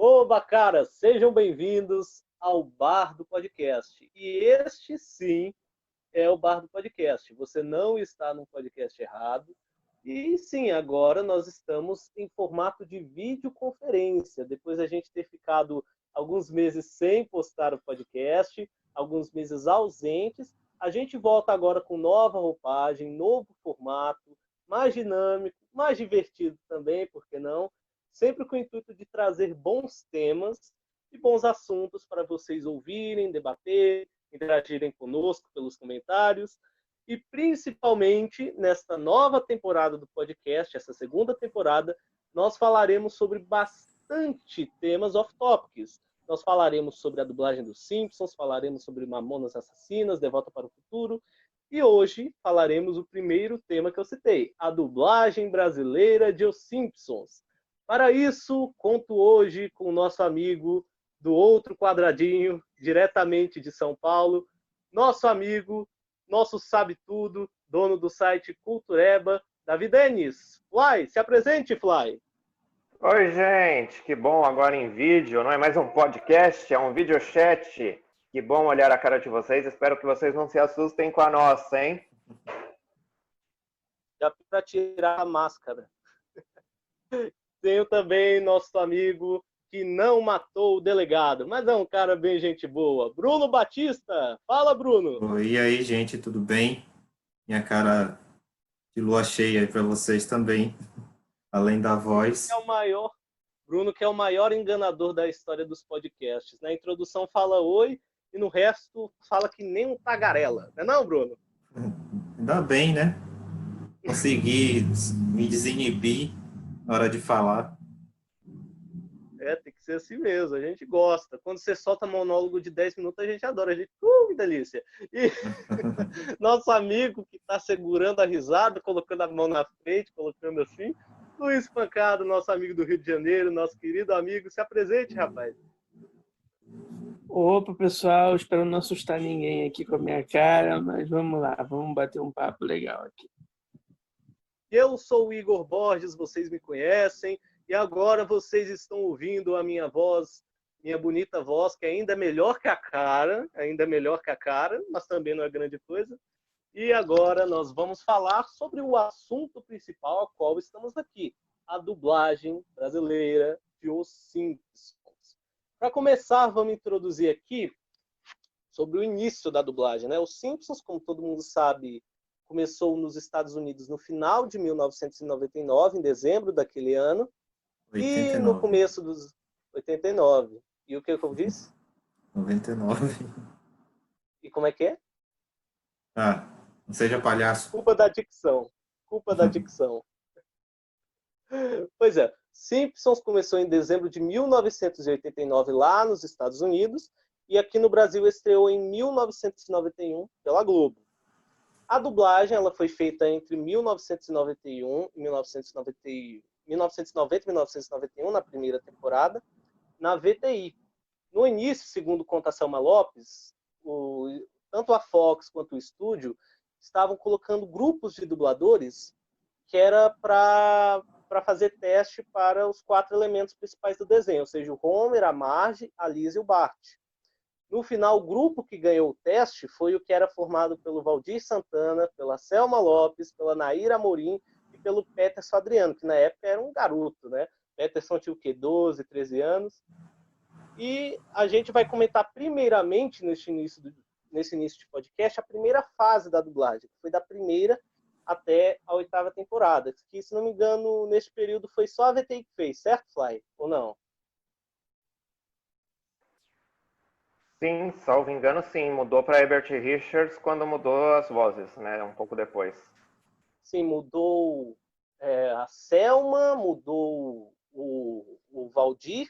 Oba, cara, sejam bem-vindos ao Bar do Podcast. E este, sim, é o Bar do Podcast. Você não está num podcast errado. E sim, agora nós estamos em formato de videoconferência. Depois da gente ter ficado alguns meses sem postar o podcast, alguns meses ausentes, a gente volta agora com nova roupagem, novo formato, mais dinâmico, mais divertido também, por que não? Sempre com o intuito de trazer bons temas e bons assuntos para vocês ouvirem, debater, interagirem conosco pelos comentários. E principalmente nesta nova temporada do podcast, essa segunda temporada, nós falaremos sobre bastante temas off-topics. Nós falaremos sobre a dublagem dos Simpsons, falaremos sobre Mamonas Assassinas, De Volta para o Futuro, e hoje falaremos o primeiro tema que eu citei, a dublagem brasileira de Os Simpsons. Para isso, conto hoje com o nosso amigo do outro quadradinho, diretamente de São Paulo, nosso amigo, nosso sabe-tudo, dono do site Cultureba, Davi Denis. Fly, se apresente, Fly. Oi, gente, que bom agora em vídeo, não é mais um podcast, é um videochat. Que bom olhar a cara de vocês, espero que vocês não se assustem com a nossa, hein? Já para tirar a máscara. Tenho também nosso amigo que não matou o delegado, mas é um cara bem gente boa, Bruno Batista. Fala, Bruno. Oi, e aí, gente, tudo bem? Minha cara de lua cheia aí para vocês também, além da voz. Bruno, que é o maior enganador da história dos podcasts. Na introdução fala oi e no resto fala que nem um tagarela. Não é não, Bruno? Ainda bem, né? Consegui me desinibir na hora de falar. Tem que ser assim mesmo, a gente gosta. Quando você solta monólogo de 10 minutos, a gente adora, a gente, que delícia. E nosso amigo que está segurando a risada, colocando a mão na frente, colocando assim, Luiz Pancado, nosso amigo do Rio de Janeiro, nosso querido amigo, se apresente, rapaz. Opa, pessoal, espero não assustar ninguém aqui com a minha cara, mas vamos lá, vamos bater um papo legal aqui. Eu sou o Igor Borges, vocês me conhecem, e agora vocês estão ouvindo a minha voz, minha bonita voz, que ainda é melhor que a cara, mas também não é grande coisa. E agora nós vamos falar sobre o assunto principal ao qual estamos aqui, a dublagem brasileira de Os Simpsons. Para começar, vamos introduzir aqui sobre o início da dublagem, né? Os Simpsons, como todo mundo sabe, começou nos Estados Unidos no final de 1999, em dezembro daquele ano, 89. e no começo dos 89. E o que eu disse? 99. E como é que é? Ah, não seja palhaço. Culpa da dicção. Pois é, Simpsons começou em dezembro de 1989 lá nos Estados Unidos e aqui no Brasil estreou em 1991 pela Globo. A dublagem ela foi feita entre 1991 e 1990 e 1991, na primeira temporada, na VTI. No início, segundo conta Selma Lopes, tanto a Fox quanto o estúdio estavam colocando grupos de dubladores que era para fazer teste para os 4 elementos principais do desenho, ou seja, o Homer, a Marge, a Lisa e o Bart. No final, o grupo que ganhou o teste foi o que era formado pelo Valdir Santana, pela Selma Lopes, pela Naira Amorim e pelo Peterson Adriano, que na época era um garoto, né? Peterson tinha o quê? 12, 13 anos. E a gente vai comentar primeiramente, nesse início de podcast, a primeira fase da dublagem, que foi da primeira até a 8ª temporada. Que, se não me engano, nesse período foi só a VTI que fez, certo, Fly? Ou não? Sim, salvo engano, sim. Mudou para Herbert Richards quando mudou as vozes, né? Um pouco depois. Sim, mudou a Selma, mudou o Valdir.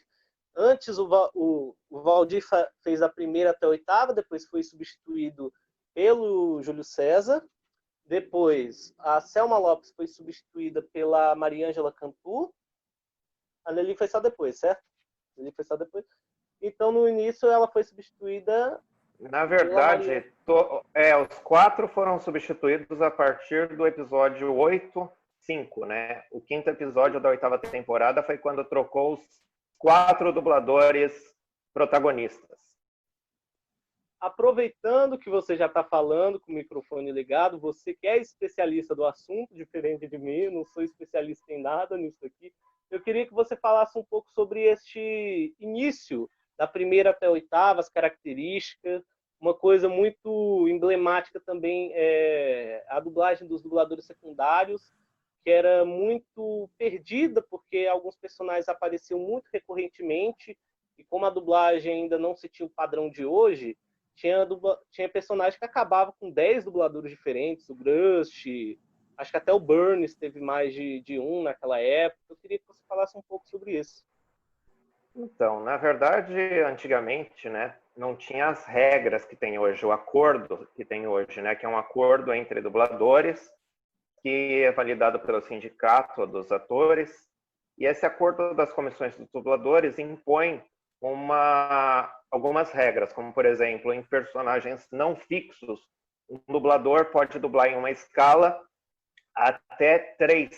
Antes o Valdir fez a primeira até a 8ª, depois foi substituído pelo Júlio César. Depois a Selma Lopes foi substituída pela Mariângela Cantu. A Nelly foi só depois, certo? A Nelly foi só depois. Então, no início, ela foi substituída... Na verdade, os 4 foram substituídos a partir do episódio 8, 5, né? O 5º episódio da 8ª temporada foi quando trocou os 4 dubladores protagonistas. Aproveitando que você já está falando com o microfone ligado, você que é especialista do assunto, diferente de mim, eu não sou especialista em nada nisso aqui, eu queria que você falasse um pouco sobre este início, da primeira até a oitava, as características. Uma coisa muito emblemática também é a dublagem dos dubladores secundários, que era muito perdida, porque alguns personagens apareciam muito recorrentemente, e como a dublagem ainda não se tinha o padrão de hoje, tinha personagem que acabava com 10 dubladores diferentes, o Grust, acho que até o Burns teve mais de um naquela época. Eu queria que você falasse um pouco sobre isso. Então, na verdade, antigamente, né, não tinha as regras que tem hoje, o acordo que tem hoje, né, que é um acordo entre dubladores, que é validado pelo sindicato dos atores, e esse acordo das comissões dos dubladores impõe algumas regras, como, por exemplo, em personagens não fixos, um dublador pode dublar em uma escala até 3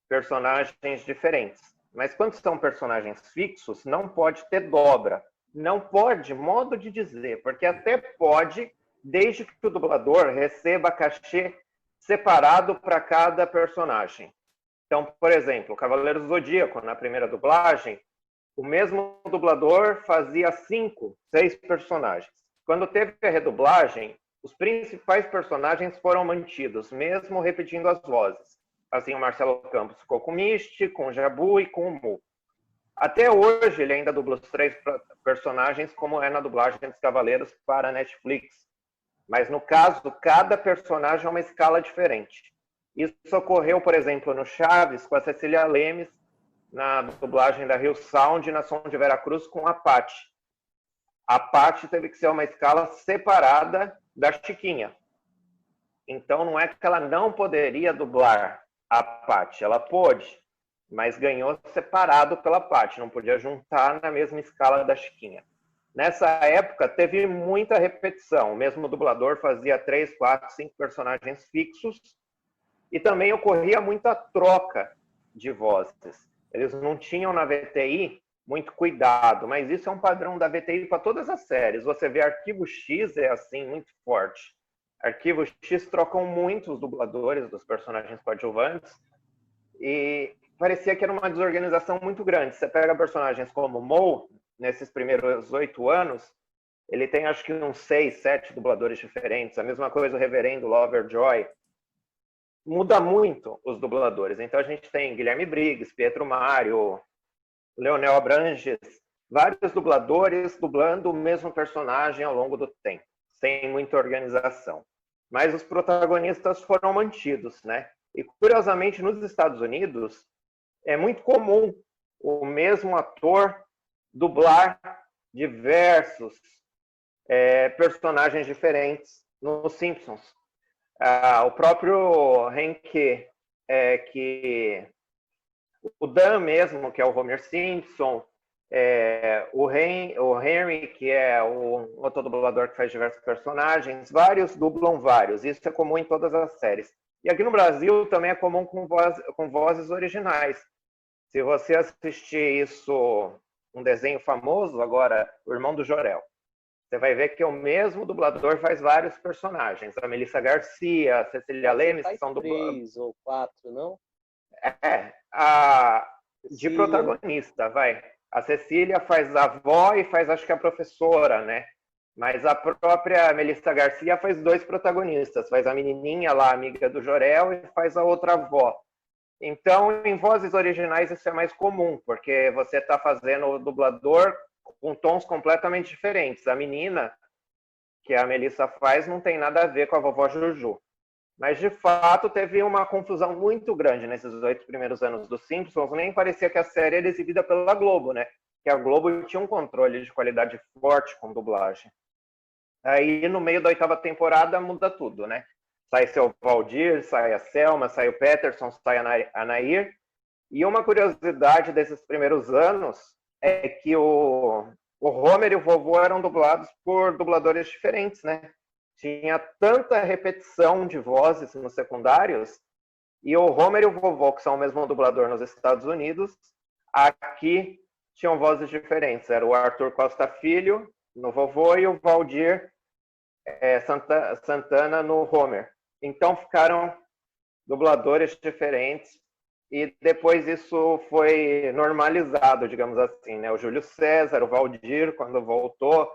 personagens diferentes. Mas quando são personagens fixos, não pode ter dobra. Não pode, modo de dizer, porque até pode, desde que o dublador receba cachê separado para cada personagem. Então, por exemplo, Cavaleiro do Zodíaco, na primeira dublagem, o mesmo dublador fazia 5, 6 personagens. Quando teve a redublagem, os principais personagens foram mantidos, mesmo repetindo as vozes. Assim, o Marcelo Campos ficou com o Misty, com o Jabu e com o Mu. Até hoje, ele ainda dubla os 3 personagens, como é na dublagem dos Cavaleiros para a Netflix. Mas, no caso, cada personagem é uma escala diferente. Isso ocorreu, por exemplo, no Chaves, com a Cecília Lemes, na dublagem da Rio Sound e na Som de Veracruz, com a Paty. A Paty teve que ser uma escala separada da Chiquinha. Então, não é que ela não poderia dublar a Paty, ela pôde, mas ganhou separado pela Paty, não podia juntar na mesma escala da Chiquinha. Nessa época, teve muita repetição, o mesmo dublador fazia 3, 4, 5 personagens fixos, e também ocorria muita troca de vozes. Eles não tinham na VTI muito cuidado, mas isso é um padrão da VTI para todas as séries. Você vê Arquivo X é assim, muito forte. Arquivo X trocam muito os dubladores dos personagens coadjuvantes e parecia que era uma desorganização muito grande. Você pega personagens como Mo, nesses primeiros 8 anos, ele tem acho que uns 6, 7 dubladores diferentes. A mesma coisa o Reverendo Loverjoy. Muda muito os dubladores. Então a gente tem Guilherme Briggs, Pietro Mário, Leonel Abranges, vários dubladores dublando o mesmo personagem ao longo do tempo, sem muita organização. Mas os protagonistas foram mantidos, né? E curiosamente nos Estados Unidos é muito comum o mesmo ator dublar diversos personagens diferentes nos Simpsons. O próprio Hank, o Dan mesmo, que é o Homer Simpson, o Henry, que é o outro dublador que faz diversos personagens, vários dublam vários, isso é comum em todas as séries. E aqui no Brasil também é comum com vozes originais. Se você assistir isso, um desenho famoso agora, O Irmão do Jor-El, você vai ver que o mesmo dublador faz vários personagens. A Melissa Garcia, a Cecília Lemes, que são dubladores. 3 ou 4, não? De protagonista, vai. A Cecília faz a avó e faz, acho que a professora, né? Mas a própria Melissa Garcia faz 2 protagonistas. Faz a menininha lá, amiga do Jor-El, e faz a outra avó. Então, em vozes originais, isso é mais comum, porque você está fazendo o dublador com tons completamente diferentes. A menina, que a Melissa faz, não tem nada a ver com a vovó Juju. Mas, de fato, teve uma confusão muito grande nesses 8 primeiros anos dos Simpsons. Nem parecia que a série era exibida pela Globo, né? Que a Globo tinha um controle de qualidade forte com dublagem. Aí, no meio da 8ª temporada, muda tudo, né? Sai seu Valdir, sai a Selma, sai o Peterson, sai a Nair. E uma curiosidade desses primeiros anos é que o Homer e o vovô eram dublados por dubladores diferentes, né? Tinha tanta repetição de vozes nos secundários, e o Homer e o vovô, que são o mesmo dublador nos Estados Unidos, aqui tinham vozes diferentes. Era o Arthur Costa Filho no vovô e o Valdir Santana no Homer. Então ficaram dubladores diferentes e depois isso foi normalizado, digamos assim, né? O Júlio César, o Valdir, quando voltou,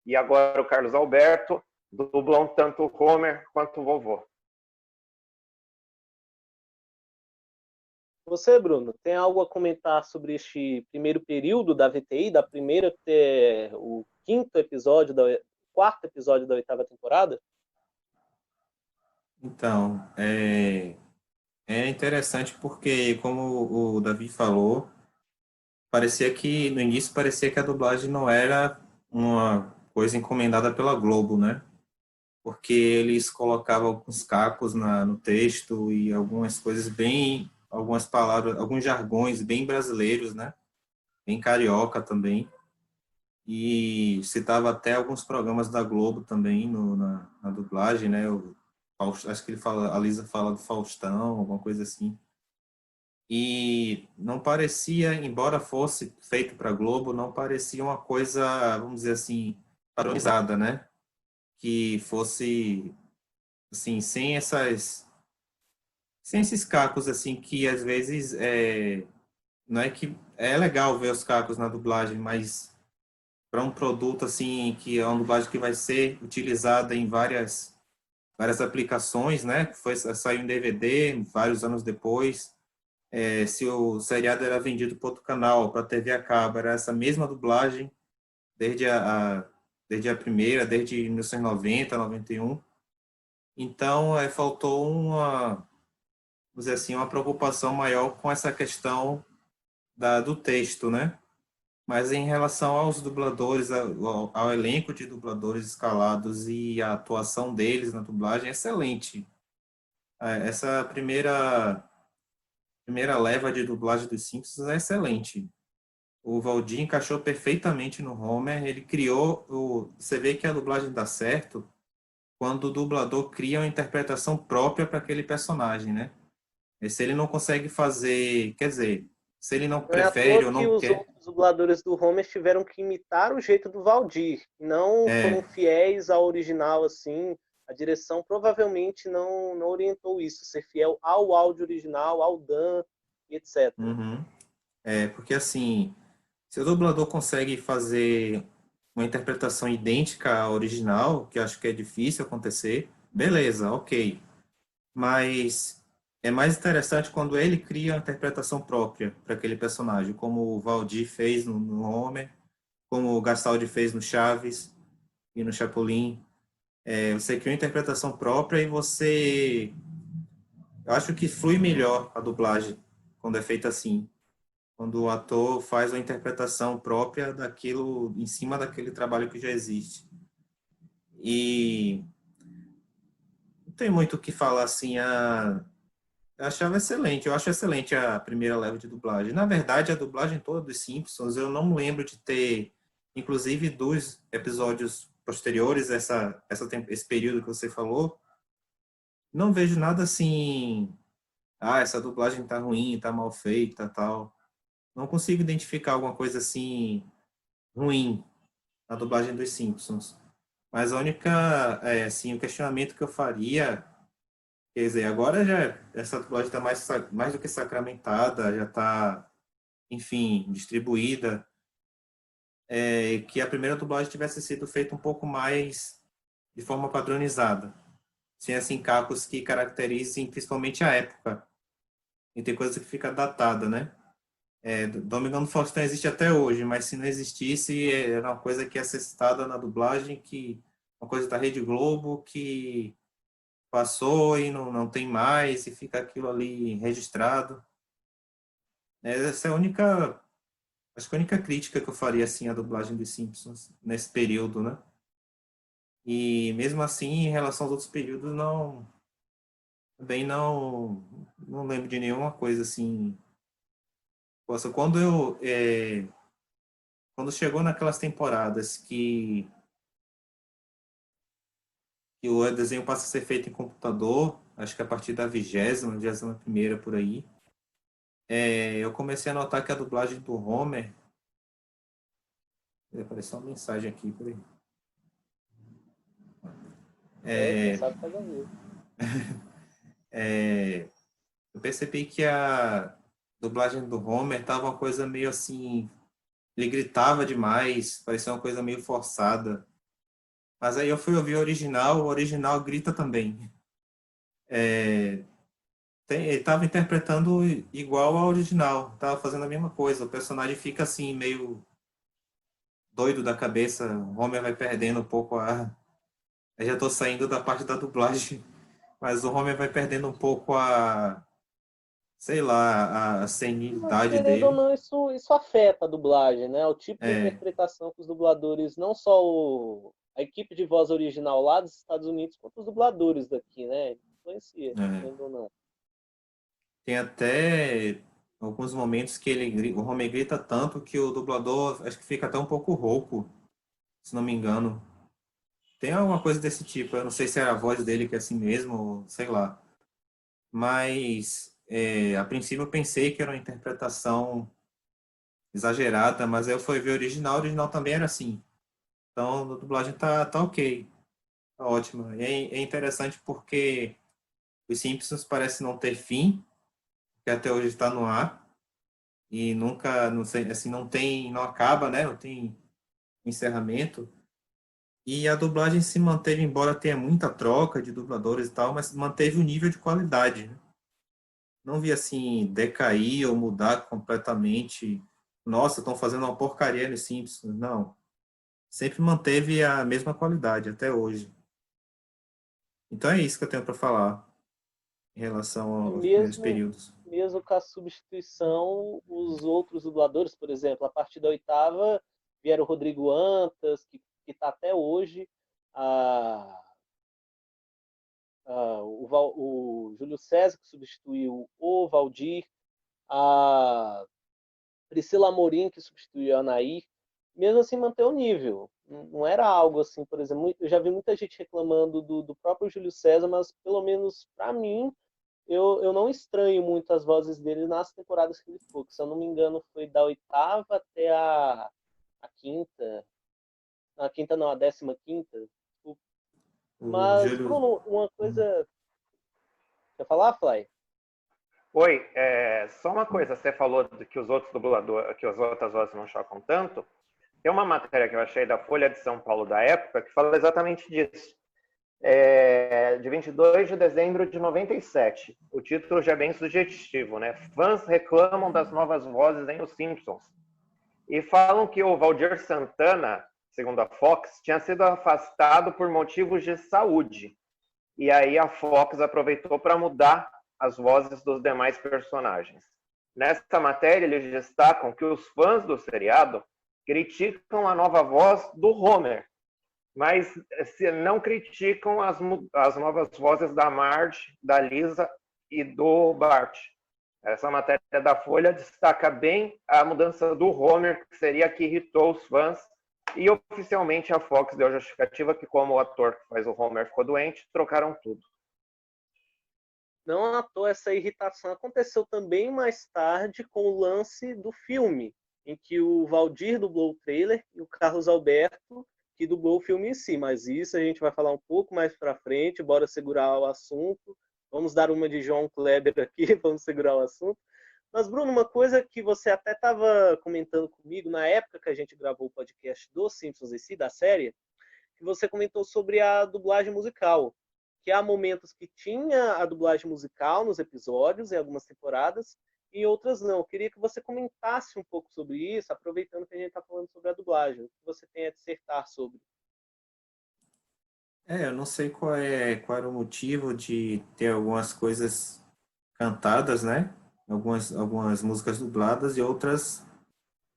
e agora o Carlos Alberto dublam tanto o Homer quanto o vovô. Você, Bruno, tem algo a comentar sobre este primeiro período da VTI, da primeira até o quarto episódio da oitava temporada? Então, é interessante porque, como o Davi falou, parecia que, no início, parecia que a dublagem não era uma coisa encomendada pela Globo, né? Porque eles colocavam alguns cacos no texto e algumas coisas algumas palavras, alguns jargões bem brasileiros, né? Bem carioca também. E citava até alguns programas da Globo também na dublagem, né? Acho que a Lisa fala do Faustão, alguma coisa assim. E não parecia, embora fosse feito para a Globo, não parecia uma coisa, vamos dizer assim, padronizada, né? Que fosse, assim, sem esses cacos, assim, que às vezes não é que é legal ver os cacos na dublagem, mas para um produto, assim, que é uma dublagem que vai ser utilizada em várias aplicações, né? Saiu em DVD vários anos depois. Se o seriado era vendido para outro canal, para a TV a cabo, era essa mesma dublagem desde desde a primeira, desde 1990, 91. Então, faltou vamos dizer assim, uma preocupação maior com essa questão do texto, né? Mas em relação aos dubladores, ao elenco de dubladores escalados e a atuação deles na dublagem, é excelente. Essa primeira leva de dublagem dos Simpsons é excelente. O Valdir encaixou perfeitamente no Homer, ele criou você vê que a dublagem dá certo quando o dublador cria uma interpretação própria para aquele personagem, né? E se ele não consegue fazer, quer dizer, se ele não Não é à prefere toa ou que não os quer, outros dubladores do Homer tiveram que imitar o jeito do Valdir. Não foram é, fiéis ao original, assim. A direção provavelmente não orientou isso, ser fiel ao áudio original, ao Dan, etc. uhum. Porque assim, se o dublador consegue fazer uma interpretação idêntica à original, que eu acho que é difícil acontecer, beleza, ok. Mas é mais interessante quando ele cria uma interpretação própria para aquele personagem, como o Valdir fez no Homer, como o Gastaldi fez no Chaves e no Chapolin. Você cria uma interpretação própria e você... Eu acho que flui melhor a dublagem quando é feita assim. Quando o ator faz uma interpretação própria daquilo, em cima daquele trabalho que já existe. E não tem muito o que falar assim, eu achava excelente, eu acho excelente a primeira leva de dublagem. Na verdade, a dublagem toda dos Simpsons, eu não lembro de ter, inclusive dos episódios posteriores, esse período que você falou, não vejo nada assim, essa dublagem tá ruim, tá mal feita, tal. Não consigo identificar alguma coisa assim ruim na dublagem dos Simpsons. Mas a única, assim, o questionamento que eu faria, quer dizer, agora já essa dublagem está mais do que sacramentada, já está, enfim, distribuída, que a primeira dublagem tivesse sido feita um pouco mais de forma padronizada, sem assim capos que caracterizem principalmente a época. E tem coisa que fica datada, né? Domingão do Faustão existe até hoje, mas se não existisse, era uma coisa que ia ser citada na dublagem, que uma coisa da Rede Globo que passou e não tem mais, e fica aquilo ali registrado. Essa é a única, acho que a única crítica que eu faria assim à dublagem dos Simpsons nesse período, né? E mesmo assim, em relação aos outros períodos, também não lembro de nenhuma coisa assim. Poxa, quando chegou naquelas temporadas que o desenho passa a ser feito em computador, acho que a partir da 20ª por aí, eu comecei a notar que a dublagem do Homer Apareceu uma mensagem aqui, peraí. Quem sabe faz ao vivo. Eu percebi que a dublagem do Homer tava uma coisa meio assim, ele gritava demais, parecia uma coisa meio forçada. Mas aí eu fui ouvir o original grita também. Ele estava interpretando igual ao original, estava fazendo a mesma coisa. O personagem fica assim, meio doido da cabeça. O Homer vai perdendo um pouco a. Eu já estou saindo da parte da dublagem, mas o Homer vai perdendo um pouco a. Sei lá, a Mas, senilidade querendo ou dele. não, isso afeta a dublagem, né? O tipo de É, interpretação que os dubladores, não só a equipe de voz original lá dos Estados Unidos, quanto os dubladores daqui, né? Influencia, é. querendo ou não. Tem até alguns momentos que o Homer grita tanto que o dublador acho que fica até um pouco rouco, se não me engano. Tem alguma coisa desse tipo. Eu não sei se é a voz dele que é assim mesmo, ou sei lá. Mas a princípio eu pensei que era uma interpretação exagerada, mas aí eu fui ver o original também era assim. Então a dublagem tá ok, tá ótima. E é interessante porque os Simpsons parece não ter fim, que até hoje está no ar e nunca, não sei, assim, não acaba, né? Não tem encerramento. E a dublagem se manteve, embora tenha muita troca de dubladores e tal, mas manteve o nível de qualidade, né? Não vi assim decair ou mudar completamente. Nossa, estão fazendo uma porcaria nos Simpsons. Não. Sempre manteve a mesma qualidade até hoje. Então é isso que eu tenho para falar em relação E aos primeiros mesmo, períodos. mesmo com a substituição, os outros dubladores, por exemplo, a partir da oitava vieram o Rodrigo Antas, que está até hoje, a, o Júlio César, que substituiu o Valdir, a Priscila Amorim, que substituiu a Anaí, mesmo assim manter o nível. Não era algo assim, por exemplo, eu já vi muita gente reclamando do próprio Júlio César, mas pelo menos para mim, eu não estranho muito as vozes dele nas temporadas que ele ficou, que se eu não me engano foi da oitava até a quinta, a quinta não, a 15ª. O Mas, Júlio. Bruno, uma coisa... Quer falar, Fly? Oi, só uma coisa, você falou que os outros dubladores, que as outras vozes não chocam tanto. Tem uma matéria que eu achei da Folha de São Paulo da época que fala exatamente disso. De 22 de dezembro de 97. O título já é bem sugestivo, né? Fãs reclamam das novas vozes em Os Simpsons. E falam que o Valdir Santana, segundo a Fox, tinha sido afastado por motivos de saúde. E aí a Fox aproveitou para mudar as vozes dos demais personagens. Nessa matéria, eles destacam que os fãs do seriado criticam a nova voz do Homer, mas não criticam as novas vozes da Marge, da Lisa e do Bart. Essa matéria da Folha destaca bem a mudança do Homer, que seria a que irritou os fãs, e oficialmente a Fox deu justificativa que, como o ator que faz o Homer ficou doente, trocaram tudo. Não à toa essa irritação aconteceu também mais tarde com o lance do filme, em que o Valdir dublou o trailer e o Carlos Alberto que dublou o filme em si. Mas isso a gente vai falar um pouco mais para frente, bora segurar o assunto. Vamos dar uma de João Kleber aqui, vamos segurar o assunto. Mas, Bruno, uma coisa que você até estava comentando comigo na época que a gente gravou o podcast dos Simpsons em si, da série, que você comentou sobre a dublagem musical, que há momentos que tinha a dublagem musical nos episódios, em algumas temporadas, e em outras não. Eu queria que você comentasse um pouco sobre isso, aproveitando que a gente está falando sobre a dublagem. O que você tem a dissertar sobre? Eu não sei qual era o motivo de ter algumas coisas cantadas, né? Algumas músicas dubladas e outras.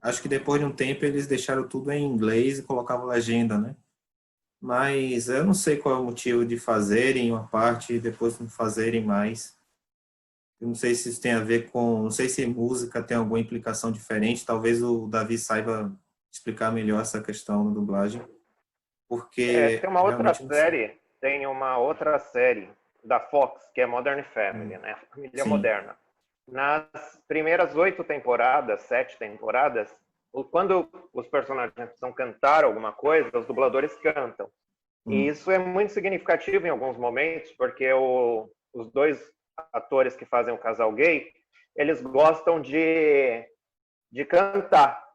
Acho que depois de um tempo eles deixaram tudo em inglês e colocavam legenda, né? Mas eu não sei qual é o motivo de fazerem uma parte e depois não fazerem mais. Eu não sei se isso tem a ver com. Não sei se música tem alguma implicação diferente. Talvez o Davi saiba explicar melhor essa questão na dublagem, porque realmente não sei. Tem uma outra série da Fox, que é Modern Family, né? Família Sim. Moderna. Nas primeiras 8 temporadas, 7 temporadas, quando os personagens precisam cantar alguma coisa, os dubladores cantam. E isso é muito significativo em alguns momentos, porque os dois atores que fazem o casal gay, eles gostam de cantar.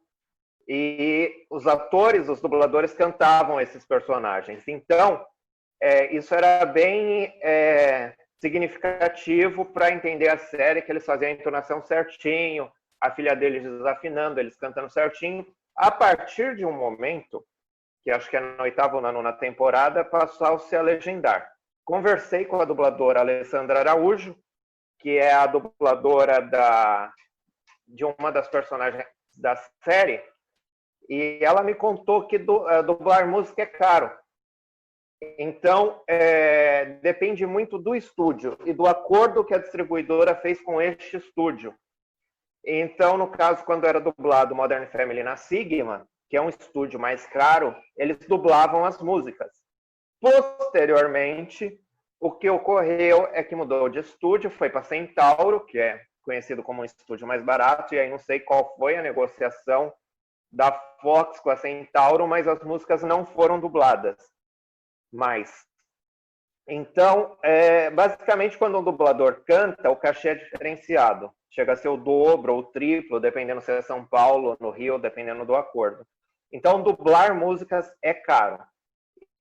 E os atores, os dubladores cantavam esses personagens. Então, isso era bem significativo para entender a série, que eles faziam a entonação certinho, a filha deles desafinando, eles cantando certinho. A partir de um momento, que acho que é na 8ª ou na 9ª temporada, passou-se a legendar. Conversei com a dubladora Alessandra Araújo, que é a dubladora de uma das personagens da série, e ela me contou que dublar música é caro. Então, depende muito do estúdio e do acordo que a distribuidora fez com este estúdio. Então, no caso, quando era dublado Modern Family na Sigma, que é um estúdio mais caro, eles dublavam as músicas. Posteriormente, o que ocorreu é que mudou de estúdio, foi para Centauro, que é conhecido como um estúdio mais barato, e aí não sei qual foi a negociação da Fox com a Centauro, mas as músicas não foram dubladas mais. Então, basicamente, quando um dublador canta, o cachê é diferenciado. Chega a ser o dobro ou o triplo, dependendo se é São Paulo, no Rio, dependendo do acordo. Então, dublar músicas é caro.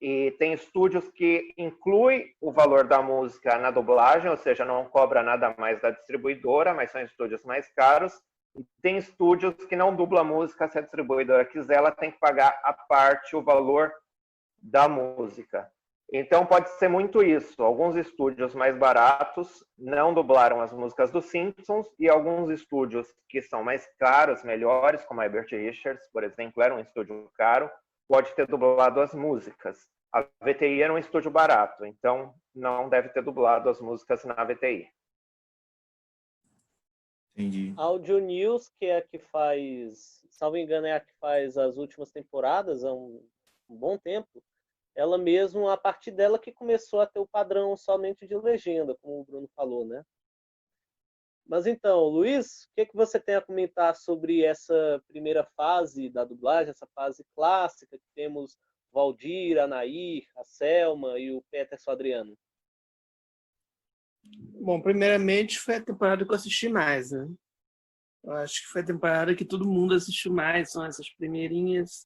E tem estúdios que incluem o valor da música na dublagem, ou seja, não cobra nada mais da distribuidora, mas são estúdios mais caros. E tem estúdios que não dublam música, se a distribuidora quiser, ela tem que pagar à parte o valor da música. Então pode ser muito isso. Alguns estúdios mais baratos não dublaram as músicas dos Simpsons e alguns estúdios que são mais caros, melhores, como a Herbert Richards, por exemplo, era um estúdio caro, pode ter dublado as músicas. A VTI era um estúdio barato, então não deve ter dublado as músicas na VTI. Entendi. A Audio News, que é a que faz, salvo engano, é a que faz as últimas temporadas há um bom tempo, ela mesmo, a partir dela que começou a ter o padrão somente de legenda, como o Bruno falou, né? Mas então, Luiz, o que você tem a comentar sobre essa primeira fase da dublagem, essa fase clássica que temos Valdir, a Nair, a Selma e o Peterson Adriano? Bom, primeiramente foi a temporada que eu assisti mais, né? Eu acho que foi a temporada que todo mundo assistiu mais, são essas primeirinhas,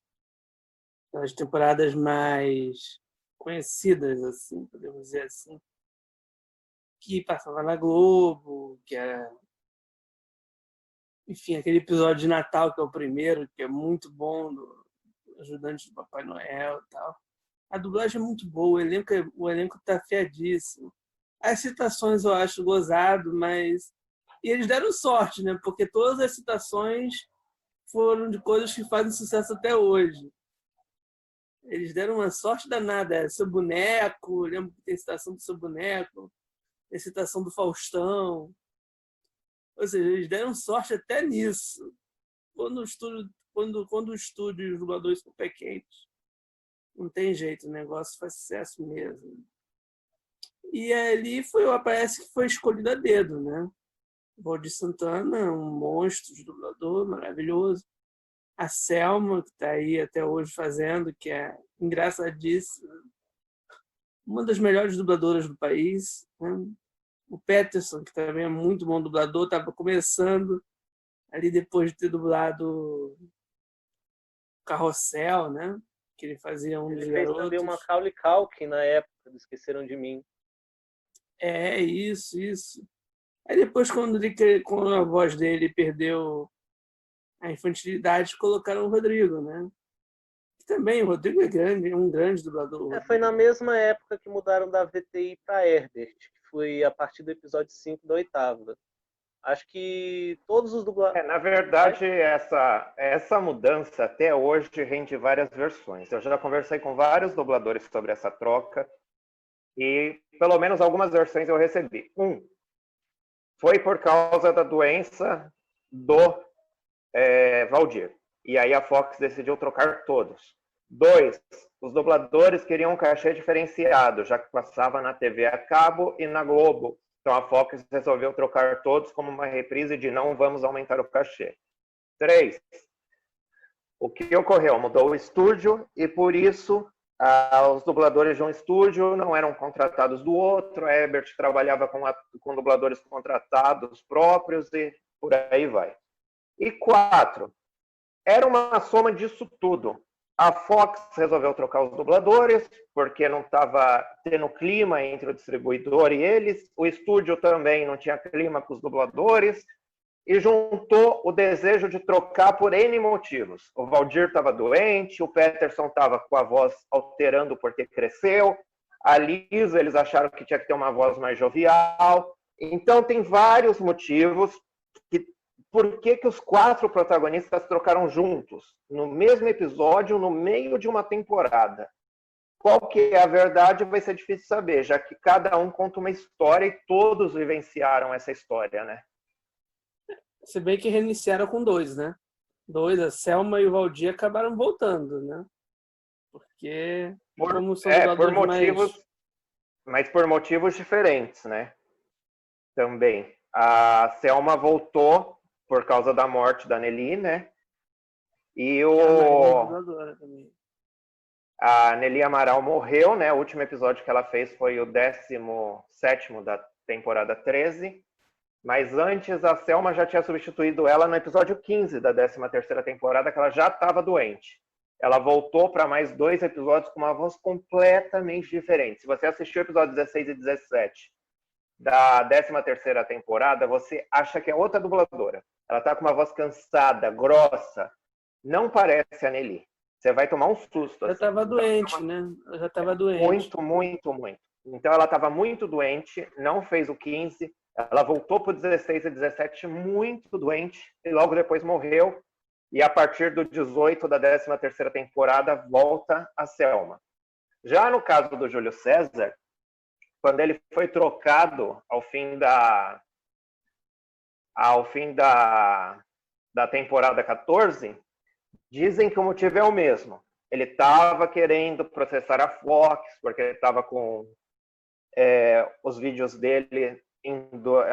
as temporadas mais conhecidas, assim, podemos dizer assim, que passava na Globo, que era, enfim, aquele episódio de Natal que é o primeiro, que é muito bom, do ajudante do Papai Noel e tal. A dublagem é muito boa, o elenco tá afiadíssimo. As citações eu acho gozado, mas... E eles deram sorte, né? Porque todas as citações foram de coisas que fazem sucesso até hoje. Eles deram uma sorte danada. Seu Boneco, lembro que tem citação do Seu Boneco, tem citação do Faustão. Ou seja, eles deram sorte até nisso. Quando o estúdio e os dubladores são pé quentes, não tem jeito, o negócio faz sucesso mesmo. E ali parece que foi escolhido a dedo, né? O Valdir Santana, um monstro de dublador, maravilhoso. A Selma, que está aí até hoje fazendo, que é engraçadíssima. Uma das melhores dubladoras do país. Né? O Peterson, que também é muito bom dublador, estava começando ali depois de ter dublado Carrossel, né? Que ele fazia um dos garotos. Ele fez também uma Macaulay Culkin na época, Esqueceram de Mim. Isso. Aí depois, quando a voz dele perdeu a infantilidade, colocaram o Rodrigo, né? Que também, o Rodrigo é um grande dublador. Foi na mesma época que mudaram da VTI para Herbert, que foi a partir do episódio 5 da 8ª. Acho que todos os dubladores... Na verdade, essa mudança até hoje rende várias versões. Eu já conversei com vários dubladores sobre essa troca e pelo menos algumas versões eu recebi. Foi por causa da doença do Valdir. E aí a Fox decidiu trocar todos. 2, os dubladores queriam um cachê diferenciado, já que passava na TV a cabo e na Globo. Então a Fox resolveu trocar todos como uma reprise de não vamos aumentar o cachê. 3, O que ocorreu? Mudou o estúdio e, por isso, os dubladores de um estúdio não eram contratados do outro. A Ebert trabalhava com dubladores contratados próprios e por aí vai. E 4, era uma soma disso tudo. A Fox resolveu trocar os dubladores, porque não estava tendo clima entre o distribuidor e eles. O estúdio também não tinha clima com os dubladores. E juntou o desejo de trocar por N motivos. O Valdir estava doente, o Peterson estava com a voz alterando porque cresceu, a Lisa, eles acharam que tinha que ter uma voz mais jovial. Então, tem vários motivos por que os 4 protagonistas trocaram juntos, no mesmo episódio, no meio de uma temporada. Qual que é a verdade vai ser difícil saber, já que cada um conta uma história e todos vivenciaram essa história, né? Se bem que reiniciaram com 2, né? 2, a Selma e o Valdir acabaram voltando, né? Porque como são por dubladores motivos, mas por motivos diferentes, né? Também. A Selma voltou por causa da morte da Nelly, né? E a Nelly Amaral morreu, né? O último episódio que ela fez foi o 17º da temporada 13. Mas antes, a Selma já tinha substituído ela no episódio 15 da 13ª temporada, que ela já estava doente. Ela voltou para mais 2 episódios com uma voz completamente diferente. Se você assistiu o episódio 16 e 17 da 13ª temporada, você acha que é outra dubladora. Ela está com uma voz cansada, grossa. Não parece a Nelly. Você vai tomar um susto. Já estava doente, né? Já estava doente. Muito, muito, muito. Então, ela estava muito doente, não fez o 15. Ela voltou para o 16 e 17 muito doente e logo depois morreu. E a partir do 18 da 13ª temporada volta a Selma. Já no caso do Júlio César, quando ele foi trocado ao fim da temporada 14, dizem que o motivo é o mesmo. Ele estava querendo processar a Fox, porque ele estava com os vídeos dele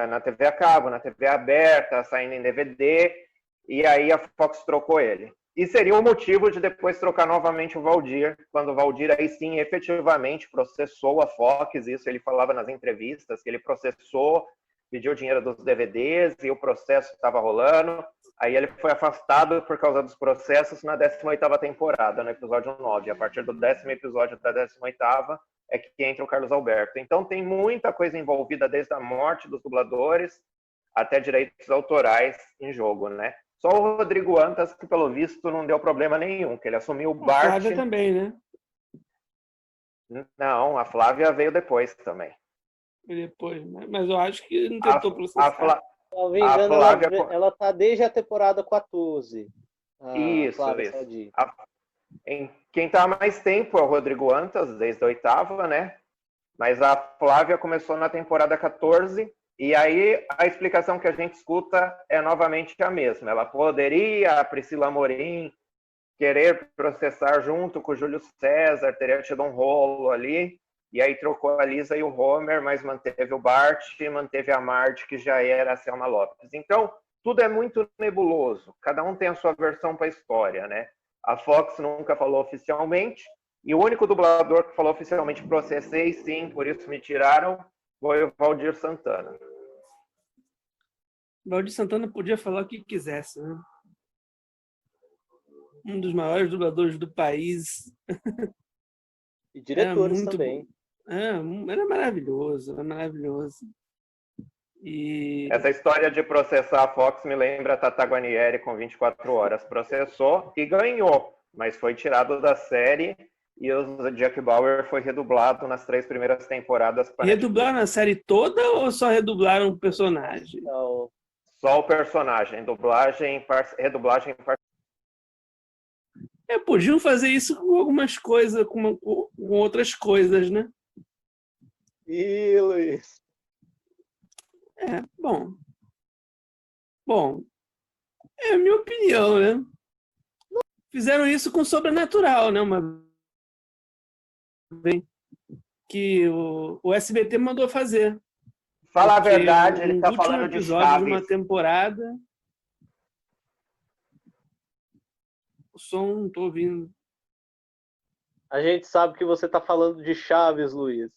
na TV a cabo, na TV aberta, saindo em DVD, e aí a Fox trocou ele. E seria o motivo de depois trocar novamente o Valdir, quando o Valdir aí sim efetivamente processou a Fox, isso ele falava nas entrevistas, que ele processou, pediu dinheiro dos DVDs e o processo estava rolando. Aí ele foi afastado por causa dos processos na 18ª temporada, no episódio 9. A partir do 10º episódio da 18ª é que entra o Carlos Alberto. Então tem muita coisa envolvida, desde a morte dos dubladores até direitos autorais em jogo, né? Só o Rodrigo Antas, que pelo visto não deu problema nenhum, que ele assumiu o Bart. A Flávia também, né? Não, a Flávia veio depois também. Depois, né? Mas eu acho que não tentou processar. Se não me engano, ela tá desde a temporada 14. Isso. Quem está há mais tempo é o Rodrigo Antas, desde a 8ª, né? Mas a Flávia começou na temporada 14, e aí a explicação que a gente escuta é novamente a mesma. Ela poderia, a Priscila Amorim, querer processar junto com o Júlio César, teria tido um rolo ali, e aí trocou a Lisa e o Homer, mas manteve o Bart e manteve a Marge, que já era a Selma Lopes. Então, tudo é muito nebuloso. Cada um tem a sua versão para a história, né? A Fox nunca falou oficialmente, e o único dublador que falou oficialmente processei, sim, por isso me tiraram, foi o Valdir Santana. Valdir Santana podia falar o que quisesse, né? Um dos maiores dubladores do país. E diretores também. Era maravilhoso, era maravilhoso. E... Essa história de processar a Fox me lembra a Tata Guarnieri com 24 horas. Processou e ganhou, mas foi tirado da série e o Jack Bauer foi redublado nas 3 primeiras temporadas. Redublaram a série toda ou só redublaram o personagem? Não. Só o personagem, redublagem. Podiam fazer isso com algumas coisas, com outras coisas, né? Ih, Luiz. Bom, é a minha opinião, né? Fizeram isso com Sobrenatural, né? Que o SBT mandou fazer. Fala a verdade, ele está falando de episódio Chaves. De uma temporada. som, não tô ouvindo. A gente sabe que você está falando de Chaves, Luiz.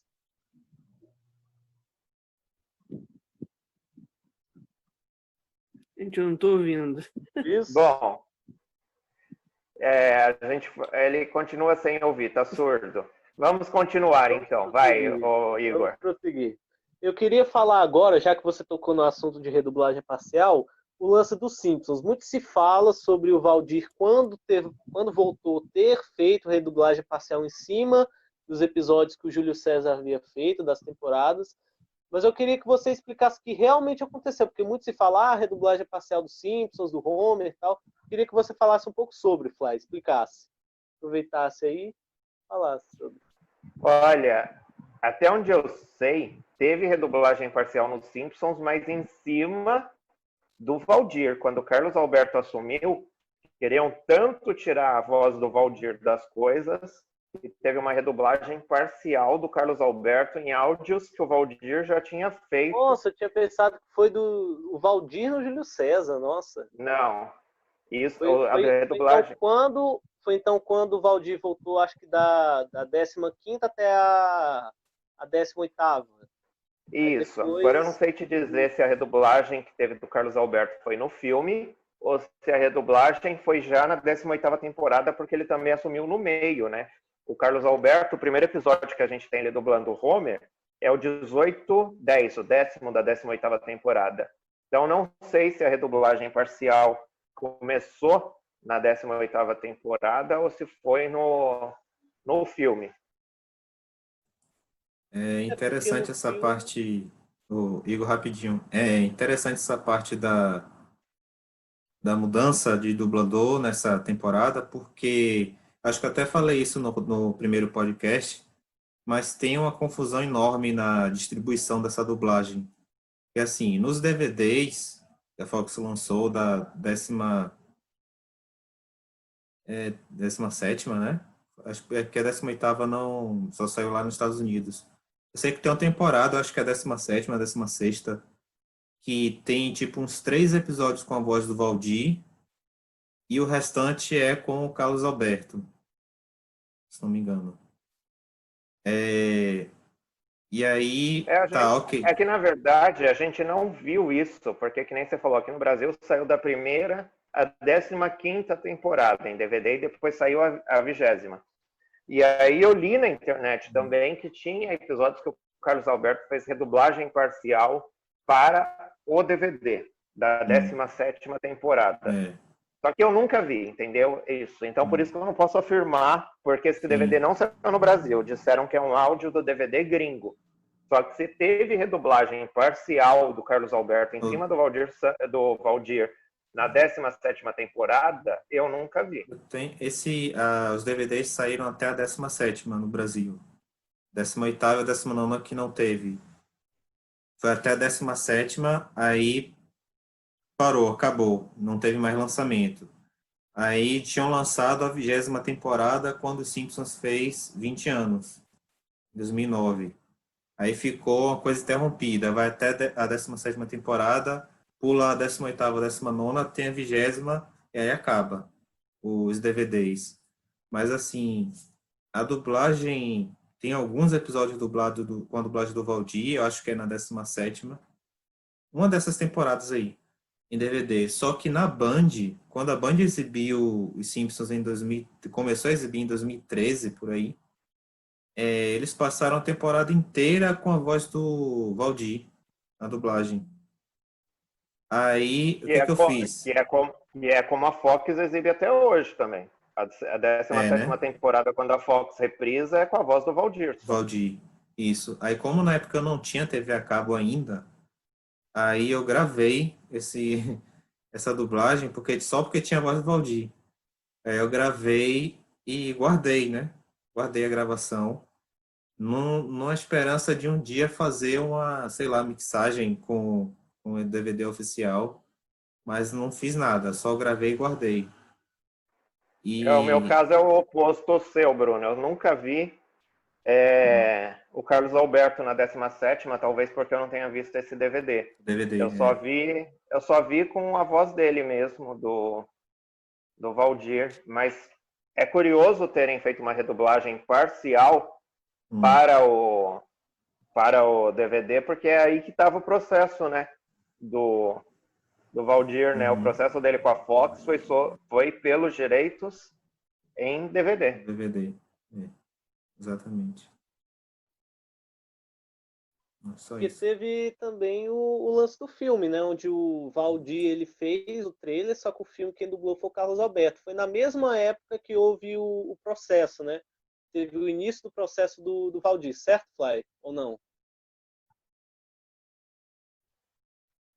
Gente, eu não tô ouvindo. Isso? Bom, ele continua sem ouvir, tá surdo. Vamos continuar então. Vai, ô, Igor. Vamos prosseguir. Eu queria falar agora, já que você tocou no assunto de redublagem parcial, o lance dos Simpsons. Muito se fala sobre o Valdir quando voltou a ter feito redublagem parcial em cima dos episódios que o Júlio César havia feito, das temporadas. Mas eu queria que você explicasse o que realmente aconteceu, porque muito se fala a redublagem parcial dos Simpsons, do Homer e tal. Eu queria que você falasse um pouco sobre, Fly, explicasse. Aproveitasse aí e falasse sobre. Olha, até onde eu sei, teve redublagem parcial nos Simpsons, mas em cima do Valdir. Quando o Carlos Alberto assumiu, queriam tanto tirar a voz do Valdir das coisas, que teve uma redublagem parcial do Carlos Alberto em áudios que o Valdir já tinha feito. Nossa, eu tinha pensado que foi do Valdir no Júlio César, nossa. Não, isso, a Foi redublagem... Foi então quando o Valdir voltou, acho que da 15ª até a 18ª. Isso. Depois... Agora eu não sei te dizer se a redublagem que teve do Carlos Alberto foi no filme ou se a redublagem foi já na 18ª temporada, porque ele também assumiu no meio, né? O Carlos Alberto, o primeiro episódio que a gente tem ele dublando o Homer é o 1810, o 10º da 18ª temporada. Então não sei se a redublagem parcial começou na 18ª temporada ou se foi no filme. É interessante essa parte, Igor, rapidinho. É interessante essa parte da mudança de dublador nessa temporada, porque acho que até falei isso no primeiro podcast, mas tem uma confusão enorme na distribuição dessa dublagem. E assim, nos DVDs que a Fox lançou da 17ª, né? Acho que a 18ª não, só saiu lá nos Estados Unidos. Eu sei que tem uma temporada, acho que é a 17ª, a 16ª, que tem tipo uns 3 episódios com a voz do Valdir e o restante é com o Carlos Alberto, se não me engano. E aí, tá, ok. É que, na verdade, a gente não viu isso, porque, que nem você falou, aqui no Brasil saiu da primeira à 15ª temporada em DVD e depois saiu a 20ª. E aí eu li na internet também que tinha episódios que o Carlos Alberto fez redublagem parcial para o DVD da 17ª temporada. Só que eu nunca vi, entendeu? Isso. Então, por isso que eu não posso afirmar, porque esse DVD não saiu no Brasil. Disseram que é um áudio do DVD gringo. Só que se teve redublagem parcial do Carlos Alberto em cima do Valdir na 17ª temporada, eu nunca vi. Os DVDs saíram até a 17ª no Brasil. 18ª e 19ª que não teve. Foi até a 17ª, aí parou, acabou. Não teve mais lançamento. Aí tinham lançado a 20ª temporada quando os Simpsons fez 20 anos, em 2009. Aí ficou uma coisa interrompida. Vai até a 17ª temporada, pula a 18ª, a 19ª, tem a 20ª e aí acaba os DVDs. Mas assim, a dublagem... Tem alguns episódios dublados com a dublagem do Valdir, eu acho que é na 17ª. Uma dessas temporadas aí, em DVD. Só que na Band, quando a Band exibiu os Simpsons começou a exibir em 2013, por aí, eles passaram a temporada inteira com a voz do Valdir, na dublagem. Aí, o que eu fiz? E é como a Fox exibe até hoje também. A 17ª temporada, quando a Fox reprisa, é com a voz do Valdir. Valdir, isso. Aí, como na época eu não tinha TV a cabo ainda, aí eu gravei essa dublagem só porque tinha a voz do Valdir. Aí eu gravei e guardei, né? Guardei a gravação numa esperança de um dia fazer uma, sei lá, mixagem com o DVD oficial, mas não fiz nada, só gravei e guardei. O meu caso é o oposto ao seu, Bruno. Eu nunca vi o Carlos Alberto na 17ª, talvez porque eu não tenha visto esse DVD. Eu só vi com a voz dele mesmo, do Valdir, mas é curioso terem feito uma redublagem parcial para o DVD, porque é aí que estava o processo, né, do Valdir, né? O processo dele com a Fox foi pelos direitos em DVD. DVD, exatamente. Só Porque isso. teve também o lance do filme, né? Onde o Valdir ele fez o trailer, só que o filme quem dublou foi o Carlos Alberto. Foi na mesma época que houve o processo, né? Teve o início do processo do Valdir, certo, Fly? Ou não?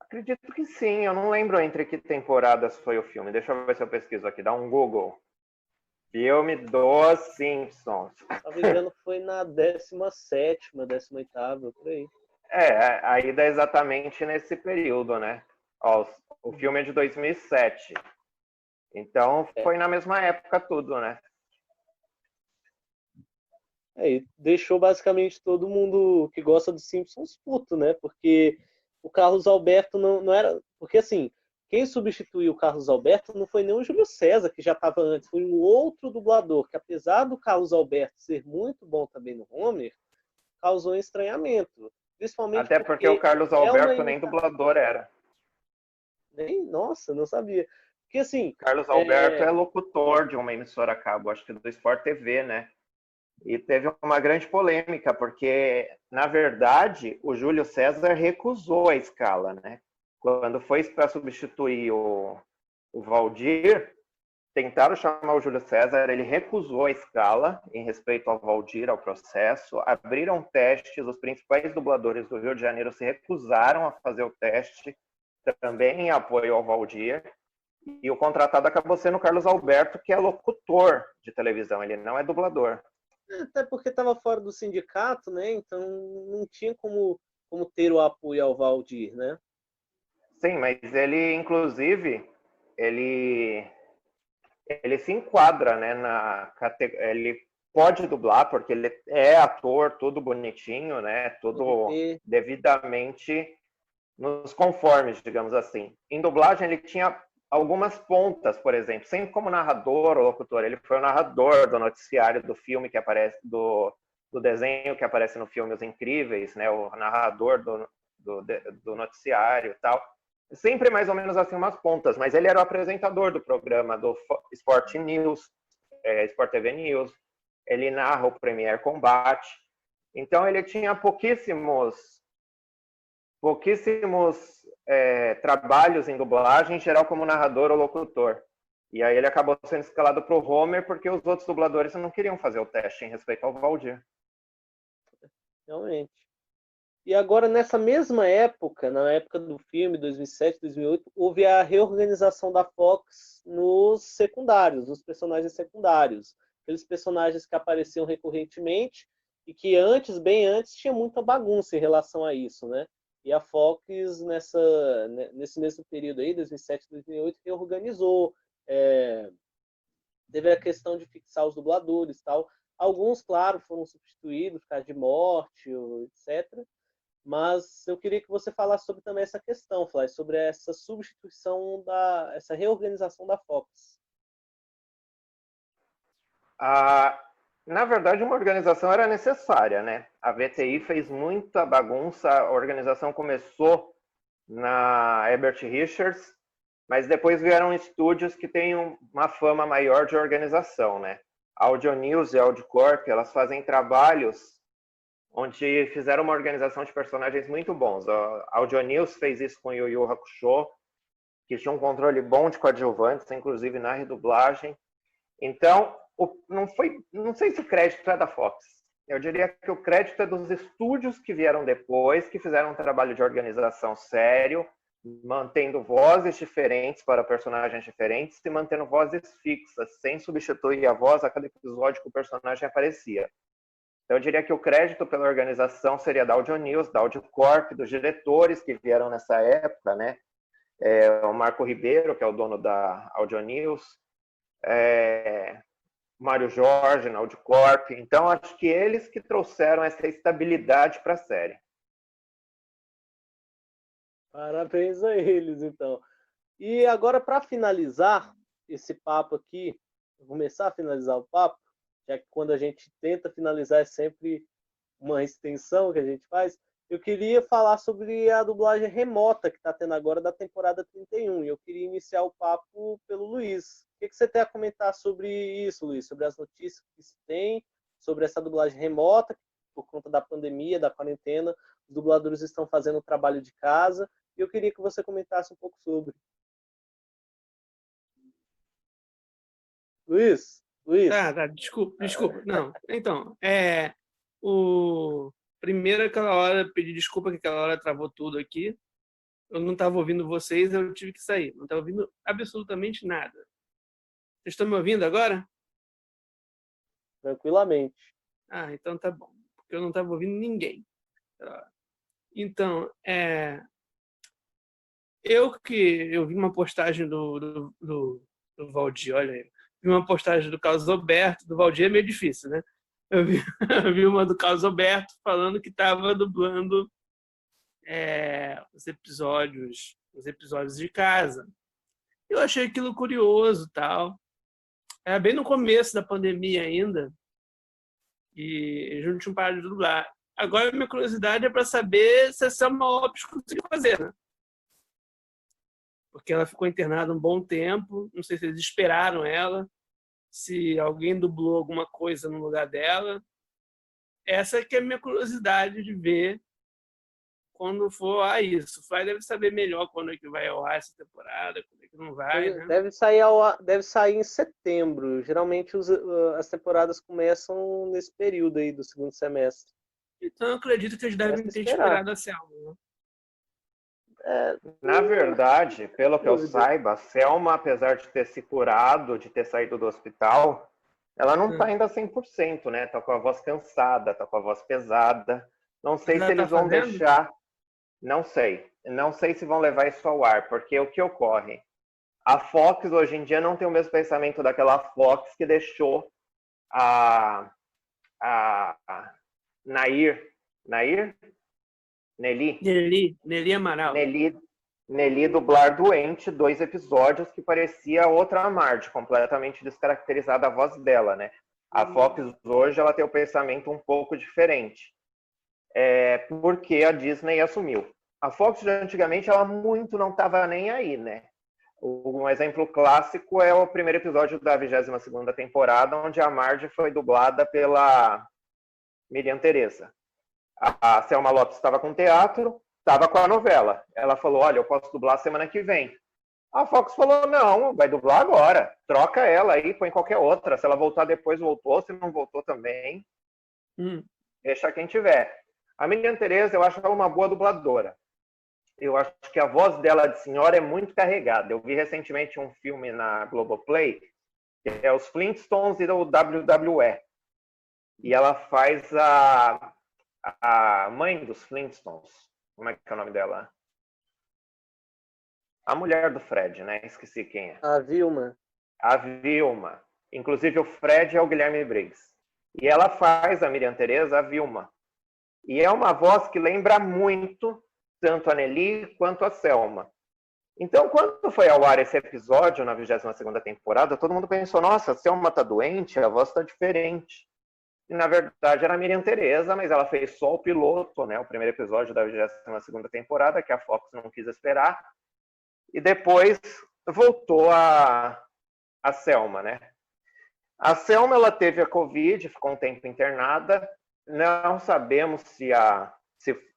Acredito que sim, eu não lembro entre que temporadas foi o filme. Deixa eu ver se eu pesquiso aqui, dá um Google. Filme dos Simpsons. Se não me engano, foi na 17ª, 18ª, por aí. Aí dá exatamente nesse período, né? Ó, o filme é de 2007. Então foi na mesma época tudo, né? E deixou basicamente todo mundo que gosta dos Simpsons puto, né? Porque o Carlos Alberto não era. Porque assim, quem substituiu o Carlos Alberto não foi nem o Júlio César, que já estava antes, foi um outro dublador, que apesar do Carlos Alberto ser muito bom também no Homer, causou um estranhamento. Principalmente Até porque o Carlos é uma Alberto nem dublador era. Nossa, não sabia. Porque assim. Carlos Alberto é locutor de uma emissora a cabo, acho que do Sport TV, né? E teve uma grande polêmica, porque, na verdade, o Júlio César recusou a escala, né? Quando foi para substituir o Valdir, tentaram chamar o Júlio César, ele recusou a escala em respeito ao Valdir, ao processo, abriram testes, os principais dubladores do Rio de Janeiro se recusaram a fazer o teste, também em apoio ao Valdir, e o contratado acabou sendo o Carlos Alberto, que é locutor de televisão, ele não é dublador. Até porque estava fora do sindicato, né? Então não tinha como ter o apoio ao Valdir, né? Sim, mas ele, inclusive, ele se enquadra, né, ele pode dublar, porque ele é ator, tudo bonitinho, né, tudo devidamente nos conformes, digamos assim. Em dublagem, ele tinha algumas pontas, por exemplo, sempre como narrador ou locutor. Ele foi o narrador do noticiário do filme que aparece, do desenho que aparece no filme Os Incríveis, né, o narrador do noticiário e tal. Sempre mais ou menos assim umas pontas, mas ele era o apresentador do programa do Sport News, Sport TV News, ele narra o Premier Combate, então ele tinha pouquíssimos trabalhos em dublagem, em geral como narrador ou locutor. E aí ele acabou sendo escalado para o Homer porque os outros dubladores não queriam fazer o teste em respeito ao Valdir. Realmente. E agora, nessa mesma época, na época do filme, 2007, 2008, houve a reorganização da Fox nos secundários, nos personagens secundários. Aqueles personagens que apareciam recorrentemente e que antes, bem antes, tinha muita bagunça em relação a isso, né? E a Fox, nesse mesmo período aí, 2007, 2008, reorganizou. Teve a questão de fixar os dubladores e tal. Alguns, claro, foram substituídos por causa de morte, etc., mas eu queria que você falasse sobre também essa questão, Fly, sobre essa substituição, essa reorganização da Fox. Na verdade, uma organização era necessária, né? A VTI fez muita bagunça, a organização começou na Herbert Richards, mas depois vieram estúdios que têm uma fama maior de organização, né? A Audio News e a Audiocorp, elas fazem trabalhos onde fizeram uma organização de personagens muito bons. A Audio News fez isso com o Yu Yu Hakusho, que tinha um controle bom de coadjuvantes, inclusive na redublagem. Então, não sei se o crédito é da Fox. Eu diria que o crédito é dos estúdios que vieram depois, que fizeram um trabalho de organização sério, mantendo vozes diferentes para personagens diferentes e mantendo vozes fixas, sem substituir a voz a cada episódio que o personagem aparecia. Então, eu diria que o crédito pela organização seria da Audio News, da Audiocorp, dos diretores que vieram nessa época, né? O Marco Ribeiro, que é o dono da Audio News, Mário Jorge, na Audiocorp. Então, acho que eles que trouxeram essa estabilidade para a série. Parabéns a eles, então. E agora, para finalizar, esse papo aqui, começar a finalizar o papo, já que quando a gente tenta finalizar é sempre uma extensão que a gente faz, eu queria falar sobre a dublagem remota que está tendo agora da temporada 31. E eu queria iniciar o papo pelo Luiz. O que você tem a comentar sobre isso, Luiz? Sobre as notícias que se tem, sobre essa dublagem remota, que por conta da pandemia, da quarentena, os dubladores estão fazendo o trabalho de casa. E eu queria que você comentasse um pouco sobre. Luiz? Tá, desculpa. Não, então, primeiro aquela hora, pedi desculpa que aquela hora travou tudo aqui. Eu não estava ouvindo vocês, eu tive que sair. Não estava ouvindo absolutamente nada. Vocês estão me ouvindo agora? Tranquilamente. Ah, então tá bom. Porque eu não estava ouvindo ninguém. Então, eu vi uma postagem do Valdir, olha aí. Vi uma postagem do Carlos Alberto, do Valdir é meio difícil, né? Eu vi uma do Carlos Alberto falando que estava dublando os episódios de casa. Eu achei aquilo curioso, tal. Era bem no começo da pandemia ainda, e eles não tinham parado de dublar. Agora, minha curiosidade é para saber se a Selma Lopes conseguiu fazer, né? Porque ela ficou internada um bom tempo, não sei se eles esperaram ela, se alguém dublou alguma coisa no lugar dela. Essa que é a minha curiosidade de ver quando for isso. O Fly deve saber melhor quando é que vai ao ar essa temporada, quando é que não vai, né? Deve sair em setembro. Geralmente as temporadas começam nesse período aí do segundo semestre. Então eu acredito que eles devem ter esperado a Selma, né? Na verdade, pelo que eu saiba, a Selma, apesar de ter se curado, de ter saído do hospital, ela não tá ainda 100%, né? Tá com a voz cansada, tá com a voz pesada. Não sei se eles vão deixar... Não sei. Não sei se vão levar isso ao ar, porque o que ocorre? A Fox, hoje em dia, não tem o mesmo pensamento daquela Fox que deixou a Nelly Amaral. Nelly dublar doente 2 episódios que parecia outra Marge, completamente descaracterizada a voz dela, né? A Fox hoje ela tem o pensamento um pouco diferente. Porque a Disney assumiu. A Fox de antigamente ela muito não estava nem aí, né? Um exemplo clássico é o primeiro episódio da 22ª temporada, onde a Marge foi dublada pela Miriam Teresa. A Selma Lopes estava com teatro, estava com a novela. Ela falou, olha, eu posso dublar semana que vem. A Fox falou, não, vai dublar agora. Troca ela aí, põe qualquer outra. Se ela voltar depois, voltou. Se não voltou também, deixa quem tiver. A Miriam Teresa, eu acho ela uma boa dubladora. Eu acho que a voz dela de senhora é muito carregada. Eu vi recentemente um filme na Globoplay, que é os Flintstones e o WWE. E ela faz a mãe dos Flintstones. Como é que é o nome dela? A mulher do Fred, né? Esqueci quem é. A Vilma. A Vilma. Inclusive o Fred é o Guilherme Briggs. E ela faz a Miriam Teresa, a Vilma. E é uma voz que lembra muito tanto a Nelly quanto a Selma. Então, quando foi ao ar esse episódio, na 22ª temporada, todo mundo pensou, nossa, a Selma tá doente, a voz tá diferente. E, na verdade, era a Miriam Teresa, mas ela fez só o piloto, né, o primeiro episódio da 22ª temporada, que a Fox não quis esperar. E depois voltou a Selma, né? A Selma, ela teve a Covid, ficou um tempo internada. Não sabemos se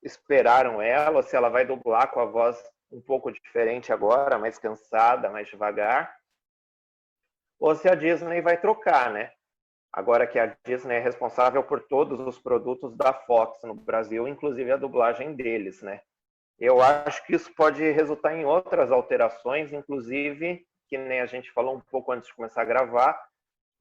esperaram ela, ou se ela vai dublar com a voz um pouco diferente agora, mais cansada, mais devagar. Ou se a Disney vai trocar, né? Agora que a Disney é responsável por todos os produtos da Fox no Brasil, inclusive a dublagem deles, né? Eu acho que isso pode resultar em outras alterações, inclusive, que nem a gente falou um pouco antes de começar a gravar,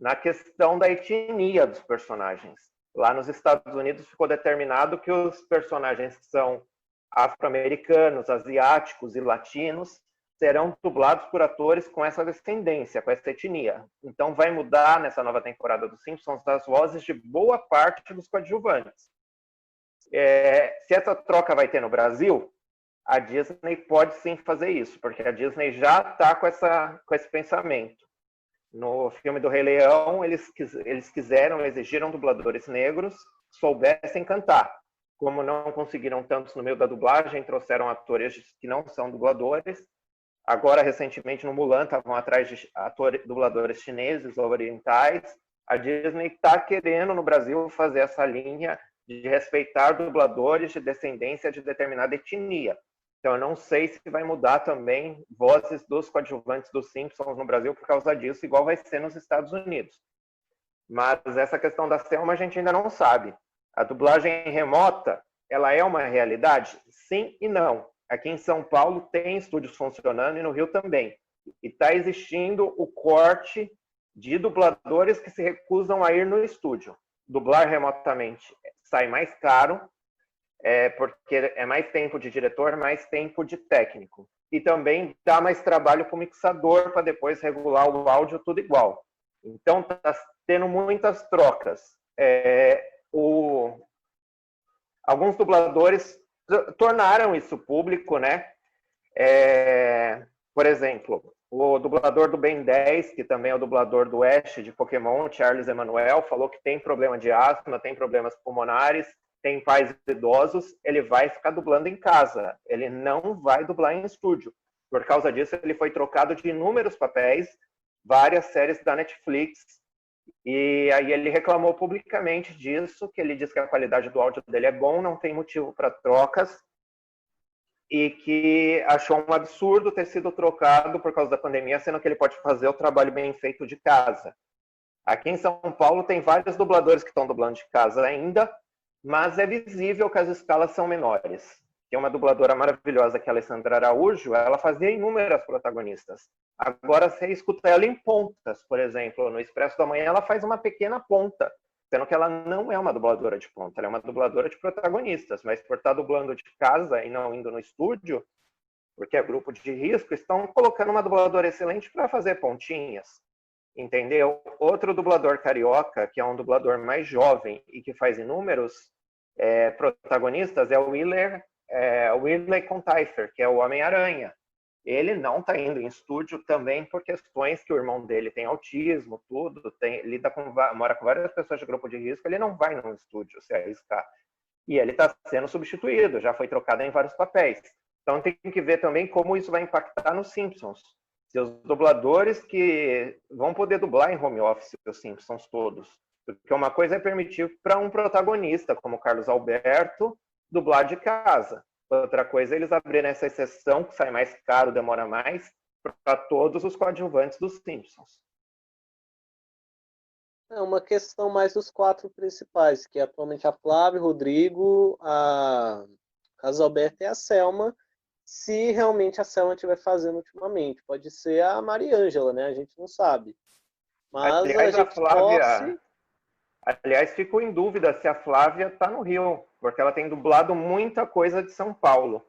na questão da etnia dos personagens. Lá nos Estados Unidos ficou determinado que os personagens que são afro-americanos, asiáticos e latinos serão dublados por atores com essa descendência, com essa etnia. Então vai mudar nessa nova temporada dos Simpsons as vozes de boa parte dos coadjuvantes. Se essa troca vai ter no Brasil, a Disney pode sim fazer isso, porque a Disney já está com esse pensamento. No filme do Rei Leão, eles exigiram dubladores negros que soubessem cantar. Como não conseguiram tantos no meio da dublagem, trouxeram atores que não são dubladores. Agora, recentemente, no Mulan, estavam atrás de dubladores chineses ou orientais. A Disney está querendo, no Brasil, fazer essa linha de respeitar dubladores de descendência de determinada etnia. Então, eu não sei se vai mudar também vozes dos coadjuvantes dos Simpsons no Brasil por causa disso, igual vai ser nos Estados Unidos. Mas essa questão da Selma a gente ainda não sabe. A dublagem remota, ela é uma realidade? Sim e não. Aqui em São Paulo tem estúdios funcionando e no Rio também. E está existindo o corte de dubladores que se recusam a ir no estúdio. Dublar remotamente sai mais caro, porque é mais tempo de diretor, mais tempo de técnico. E também dá mais trabalho para o mixador para depois regular o áudio tudo igual. Então, está tendo muitas trocas. Alguns dubladores tornaram isso público, né? Por exemplo, o dublador do Ben 10, que também é o dublador do Ash de Pokémon, Charles Emanuel, falou que tem problema de asma, tem problemas pulmonares, tem pais idosos, ele vai ficar dublando em casa, ele não vai dublar em estúdio. Por causa disso, ele foi trocado de inúmeros papéis, várias séries da Netflix, e aí ele reclamou publicamente disso, que ele diz que a qualidade do áudio dele é bom, não tem motivo para trocas, e que achou um absurdo ter sido trocado por causa da pandemia, sendo que ele pode fazer o trabalho bem feito de casa. Aqui em São Paulo tem vários dubladores que estão dublando de casa ainda, mas é visível que as escalas são menores. Tem uma dubladora maravilhosa, que é a Alessandra Araújo, ela fazia inúmeras protagonistas. Agora você escuta ela em pontas, por exemplo, no Expresso da Manhã ela faz uma pequena ponta, sendo que ela não é uma dubladora de ponta, ela é uma dubladora de protagonistas, mas por estar dublando de casa e não indo no estúdio, porque é grupo de risco, estão colocando uma dubladora excelente para fazer pontinhas, entendeu? Outro dublador carioca, que é um dublador mais jovem e que faz inúmeros protagonistas, é o Whirley Contaifer, que é o Homem-Aranha. Ele não está indo em estúdio também por questões que o irmão dele tem autismo, tudo, mora com várias pessoas de grupo de risco, ele não vai num estúdio se arriscar. E ele está sendo substituído, já foi trocado em vários papéis. Então tem que ver também como isso vai impactar nos Simpsons. Se os dubladores que vão poder dublar em home office os Simpsons todos. Porque uma coisa é permitir para um protagonista, como Carlos Alberto, dublar de casa. Outra coisa é eles abrirem essa exceção, que sai mais caro, demora mais, para todos os coadjuvantes dos Simpsons. É uma questão mais dos 4 principais, que é atualmente a Flávia, o Rodrigo, a Carlos Alberto e a Selma, se realmente a Selma estiver fazendo ultimamente. Pode ser a Mariângela, né? A gente não sabe. Mas aliás, a gente torce... Aliás, fico em dúvida se a Flávia está no Rio, porque ela tem dublado muita coisa de São Paulo.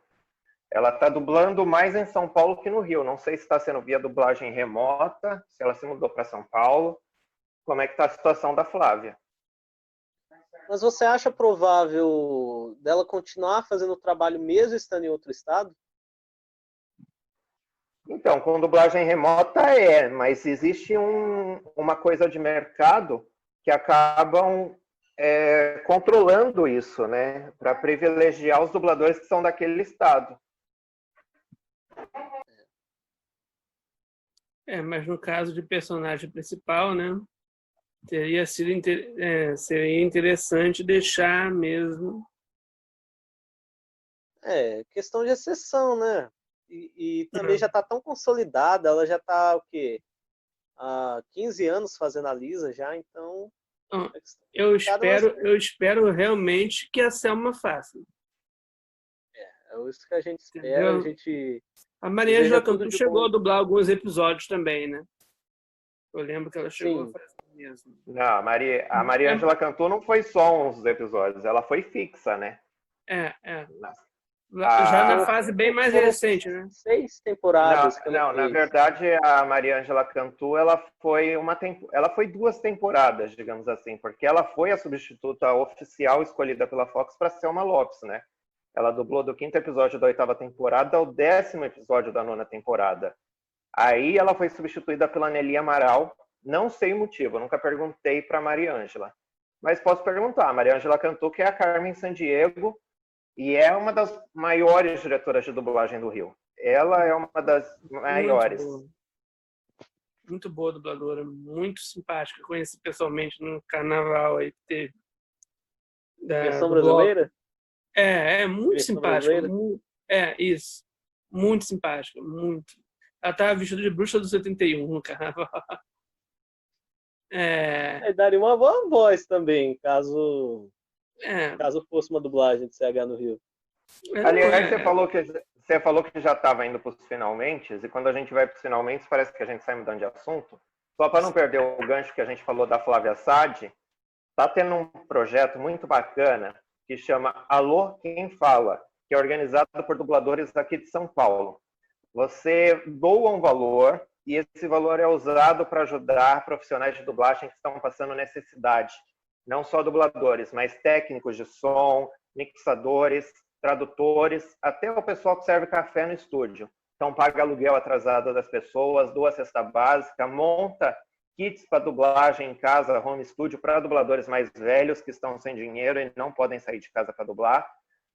Ela está dublando mais em São Paulo que no Rio. Não sei se está sendo via dublagem remota, se ela se mudou para São Paulo. Como é que está a situação da Flávia? Mas você acha provável dela continuar fazendo o trabalho mesmo estando em outro estado? Então, com dublagem remota mas existe uma coisa de mercado que acabam controlando isso, né? Para privilegiar os dubladores que são daquele estado. Mas no caso de personagem principal, né? Seria interessante deixar mesmo. Questão de exceção, né? E também já está tão consolidada, ela já está o quê? Há 15 anos fazendo a Lisa já, então... Eu espero realmente que a Selma faça. É isso que a gente espera. A Mariângela Cantu chegou a dublar alguns episódios também, né? Eu lembro que ela chegou a fazer mesmo. Não, a Mariângela Cantu não foi só uns episódios, ela foi fixa, né? Já na fase bem mais recente, né? 6 temporadas. Na verdade, a Mariângela Cantu, ela foi 2 temporadas, digamos assim, porque ela foi a substituta oficial escolhida pela Fox para Selma Lopes, né? Ela dublou do 5º episódio da 8ª temporada ao 10º episódio da 9ª temporada. Aí ela foi substituída pela Nelly Amaral, Não sei o motivo, eu nunca perguntei para Mariângela. Mas posso perguntar. A Mariângela cantou que é a Carmen Sandiego e é uma das maiores diretoras de dublagem do Rio. Ela é uma das maiores. Muito boa dubladora, muito simpática. Conheci pessoalmente no carnaval aí que teve. Versão Do bloco. brasileira? É muito Versão simpática. brasileira? Isso. Muito simpática, muito. Ela tava vestida de bruxa do 71 no carnaval. Aí daria uma boa voz também, caso É, fosse uma dublagem de CH no Rio. Aliás, você falou que já estava indo para os finalmente, e quando a gente vai para os finalmente, parece que a gente sai mudando de assunto. Só para não perder o gancho que a gente falou da Flávia Sade, está tendo um projeto muito bacana que chama Alô Quem Fala, que é organizado por dubladores aqui de São Paulo. Você doa um valor e esse valor é usado para ajudar profissionais de dublagem que estão passando necessidade. Não só dubladores, mas técnicos de som, mixadores, tradutores, até o pessoal que serve café no estúdio. Então, paga aluguel atrasado das pessoas, doa cesta básica, monta kits para dublagem em casa, home studio, para dubladores mais velhos que estão sem dinheiro e não podem sair de casa para dublar.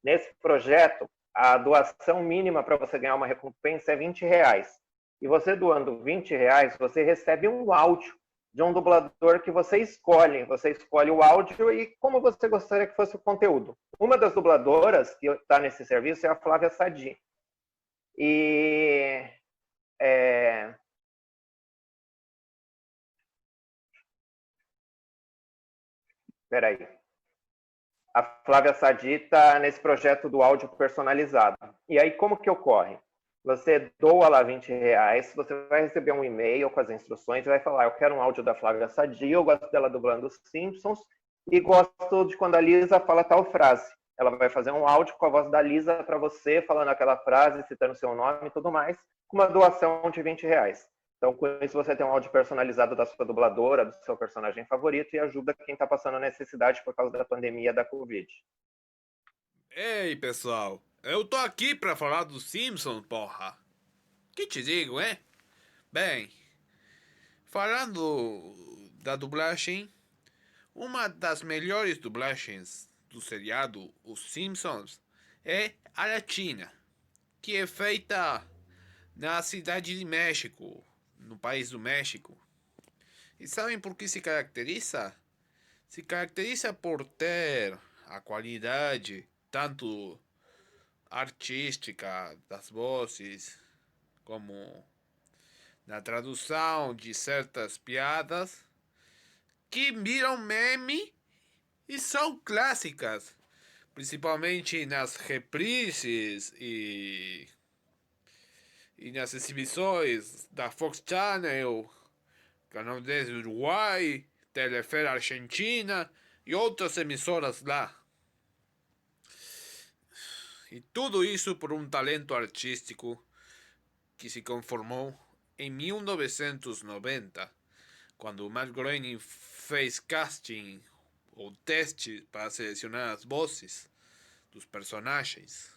Nesse projeto, a doação mínima para você ganhar uma recompensa é R$20. E você doando R$20, você recebe um áudio de um dublador que você escolhe. Você escolhe o áudio e como você gostaria que fosse o conteúdo. Uma das dubladoras que está nesse serviço é a Flávia Sadi. E peraí. A Flávia Sadi está nesse projeto do áudio personalizado. E aí, como que ocorre? Você doa lá R$20, você vai receber um e-mail com as instruções e vai falar, eu quero um áudio da Flávia Sadi, eu gosto dela dublando os Simpsons e gosto de quando a Lisa fala tal frase. Ela vai fazer um áudio com a voz da Lisa para você, falando aquela frase, citando seu nome e tudo mais, com uma doação de R$20. Então, com isso, você tem um áudio personalizado da sua dubladora, do seu personagem favorito e ajuda quem está passando necessidade por causa da pandemia da Covid. Ei, pessoal, eu tô aqui pra falar dos Simpsons, porra. Que te digo, hein? Bem, falando da dublagem, uma das melhores dublagens do seriado Os Simpsons é a latina, que é feita na cidade de México, no país do México. E sabem por que se caracteriza? Se caracteriza por ter a qualidade tanto artística das vozes, como na tradução de certas piadas, que viram meme e são clássicas, principalmente nas reprises e nas exibições da Fox Channel, Canal 10 do Uruguai, Telefe Argentina e outras emissoras lá. E tudo isso por um talento artístico que se conformou em 1990, quando Matt Groening fez casting ou teste para selecionar as vozes dos personagens.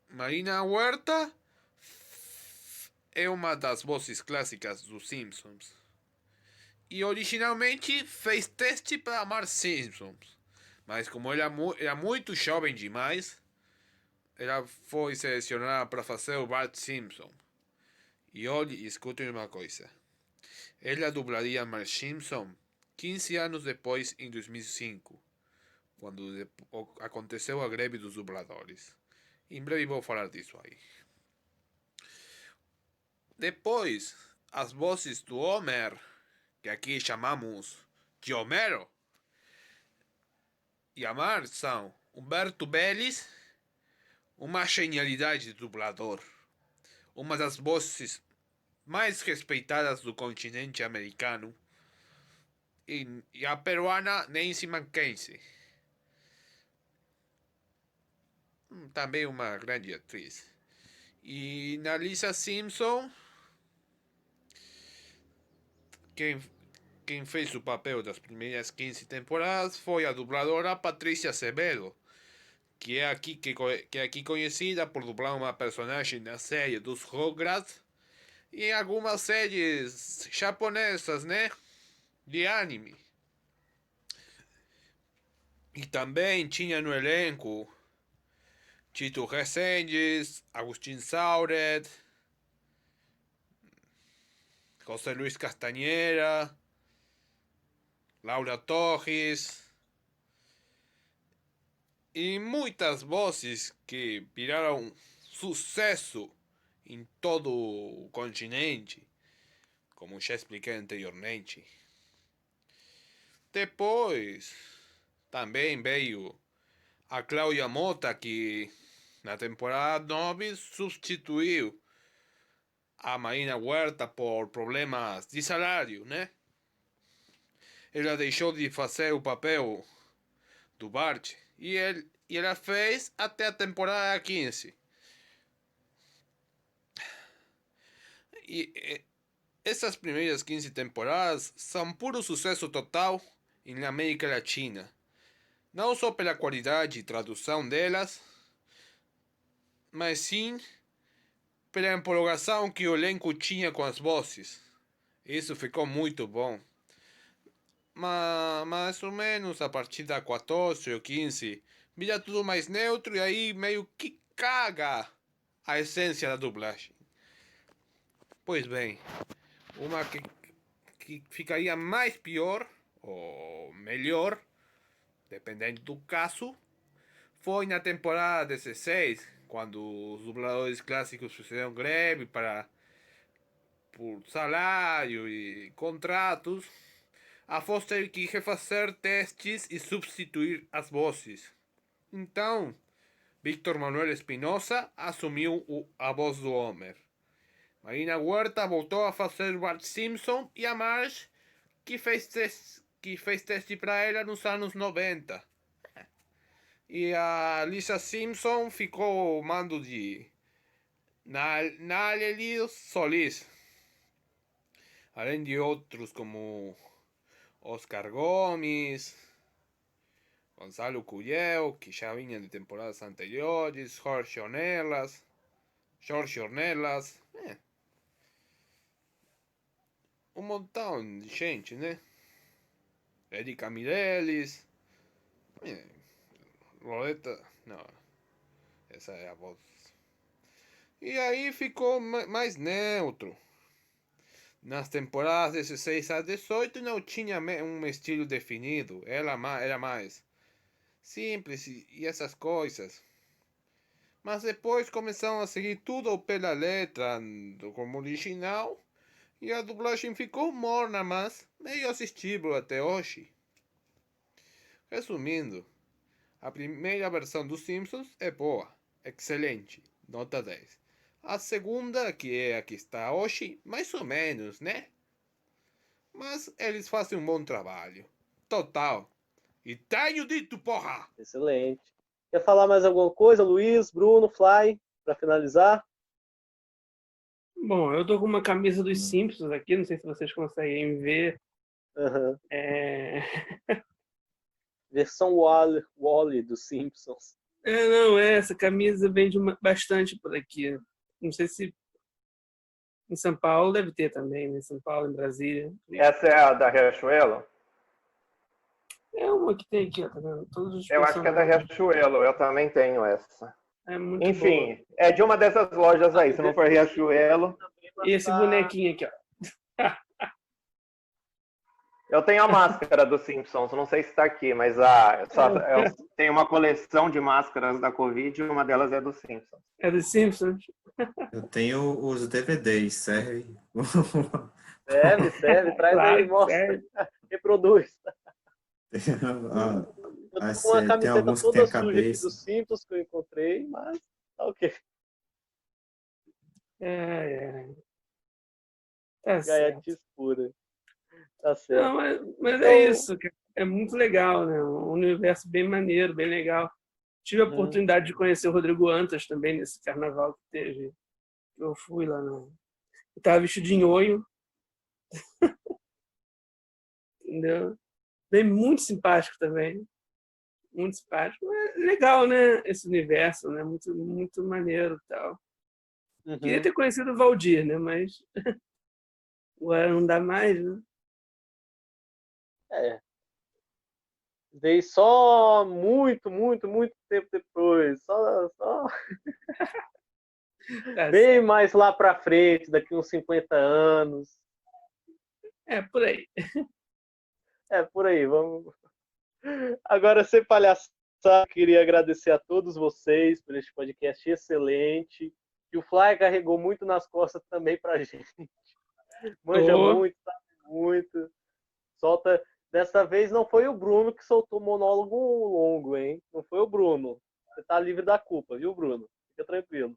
Marina Huerta é uma das vozes clássicas dos Simpsons. E originalmente fez teste para Marge Simpson. Mas como ela era muito jovem demais, ela foi selecionada para fazer o Bart Simpson. E olhe, escutem uma coisa. Ela dublaria Marge Simpson 15 anos depois, em 2005, quando aconteceu a greve dos dubladores. Em breve vou falar disso aí. Depois, as vozes do Homer, que aqui chamamos de Homero, e a Marge são Humberto Vélez, uma genialidade de dublador, uma das vozes mais respeitadas do continente americano, e a peruana Nancy Mackenzie, também uma grande atriz. E na Lisa Simpson, quem fez o papel das primeiras 15 temporadas foi a dubladora Patrícia Acevedo, que é aqui conhecida por dublar uma personagem na série dos Rugrats e algumas séries japonesas, né? De anime. E também tinha no elenco Tito Resendes, Agustín Sauret, José Luis Castañera, Laura Torres e muitas vozes que viraram sucesso em todo o continente, como já expliquei anteriormente. Depois também veio a Cláudia Mota, que na temporada 9 substituiu a Marina Huerta por problemas de salário, né? Ela deixou de fazer o papel do Bart e ela fez até a temporada 15. E essas primeiras 15 temporadas são puro sucesso total em América Latina. Não só pela qualidade e tradução delas, mas sim pela empolgação que o elenco tinha com as vozes. Isso ficou muito bom. Mas mais ou menos a partir da 14 ou 15 vira tudo mais neutro e aí meio que caga a essência da dublagem. Pois bem, uma que ficaria mais pior ou melhor, dependendo do caso, foi na temporada 16, quando os dubladores clássicos fizeram greve por salário e contratos. A voz teve que refazer testes e substituir as vozes. Então, Víctor Manuel Espinosa assumiu a voz do Homer. Marina Huerta voltou a fazer Bart Simpson e a Marge, que fez teste para ela nos anos 90. E a Lisa Simpson ficou ao mando de Nallely Solís. Além de outros como Oscar Gomes, Gonzalo Cuyel, que já vinha de temporadas anteriores, Jorge Ornelas, um montão de gente, né? Erika Mireles, Loreta, não, essa é a voz. E aí ficou mais neutro. Nas temporadas 16 a 18 não tinha um estilo definido, era mais simples e essas coisas. Mas depois começaram a seguir tudo pela letra como original e a dublagem ficou morna, mas meio assistível até hoje. Resumindo, a primeira versão dos Simpsons é boa, excelente, nota 10. A segunda, que é a que está hoje, mais ou menos, né? Mas eles fazem um bom trabalho. Total. E tenho dito, porra! Excelente. Quer falar mais alguma coisa, Luiz, Bruno, Fly, para finalizar? Bom, eu tô com uma camisa dos Simpsons aqui, não sei se vocês conseguem ver. Uhum. É... Versão Wall-E dos Simpsons. não, essa camisa vende bastante por aqui. Não sei se em São Paulo deve ter também, né? Em São Paulo, em Brasília. Essa é a da Riachuelo? É uma que tem aqui, ó, tá vendo? Todos os Eu acho que é da Riachuelo, eu também tenho essa. É muito Enfim, boa. é de uma dessas lojas aí, se não for Riachuelo. E esse bonequinho aqui, ó. Eu tenho a máscara dos Simpsons, não sei se está aqui, mas eu tenho uma coleção de máscaras da Covid e uma delas é dos Simpsons. É dos Simpsons? Eu tenho os DVDs, serve? Serve. Traz Claro, aí, mostra. serve. Reproduz. Eu tô com uma Tem camiseta alguns que toda tem a suja aqui cabeça. dos Simpsons que eu encontrei, mas tá ok. Tá certo. Gaiatice pura. Tá certo. Não, mas Então, é isso. É muito legal, né? Um universo bem maneiro, bem legal. Tive a oportunidade de conhecer o Rodrigo Antas também nesse carnaval que teve. Eu fui lá no... Eu tava vestido de nhonho. Entendeu? Bem muito simpático também. Muito simpático. Mas legal, né? Esse universo, né? Muito, muito maneiro e tal. Queria Uhum. ter conhecido o Valdir, né? Mas agora não dá mais, né? É. Veio só muito, muito, muito tempo depois. Só Tá bem certo. mais lá pra frente, daqui uns 50 anos. É, por aí. É, por aí, vamos. Agora, sem palhaçada, queria agradecer a todos vocês por este podcast excelente. Que o Fly carregou muito nas costas também pra gente. Manja Ô, muito, sabe muito. Solta. Dessa vez não foi o Bruno que soltou o monólogo longo, hein? Não foi o Bruno. Você tá livre da culpa, viu, Bruno? Fica tranquilo.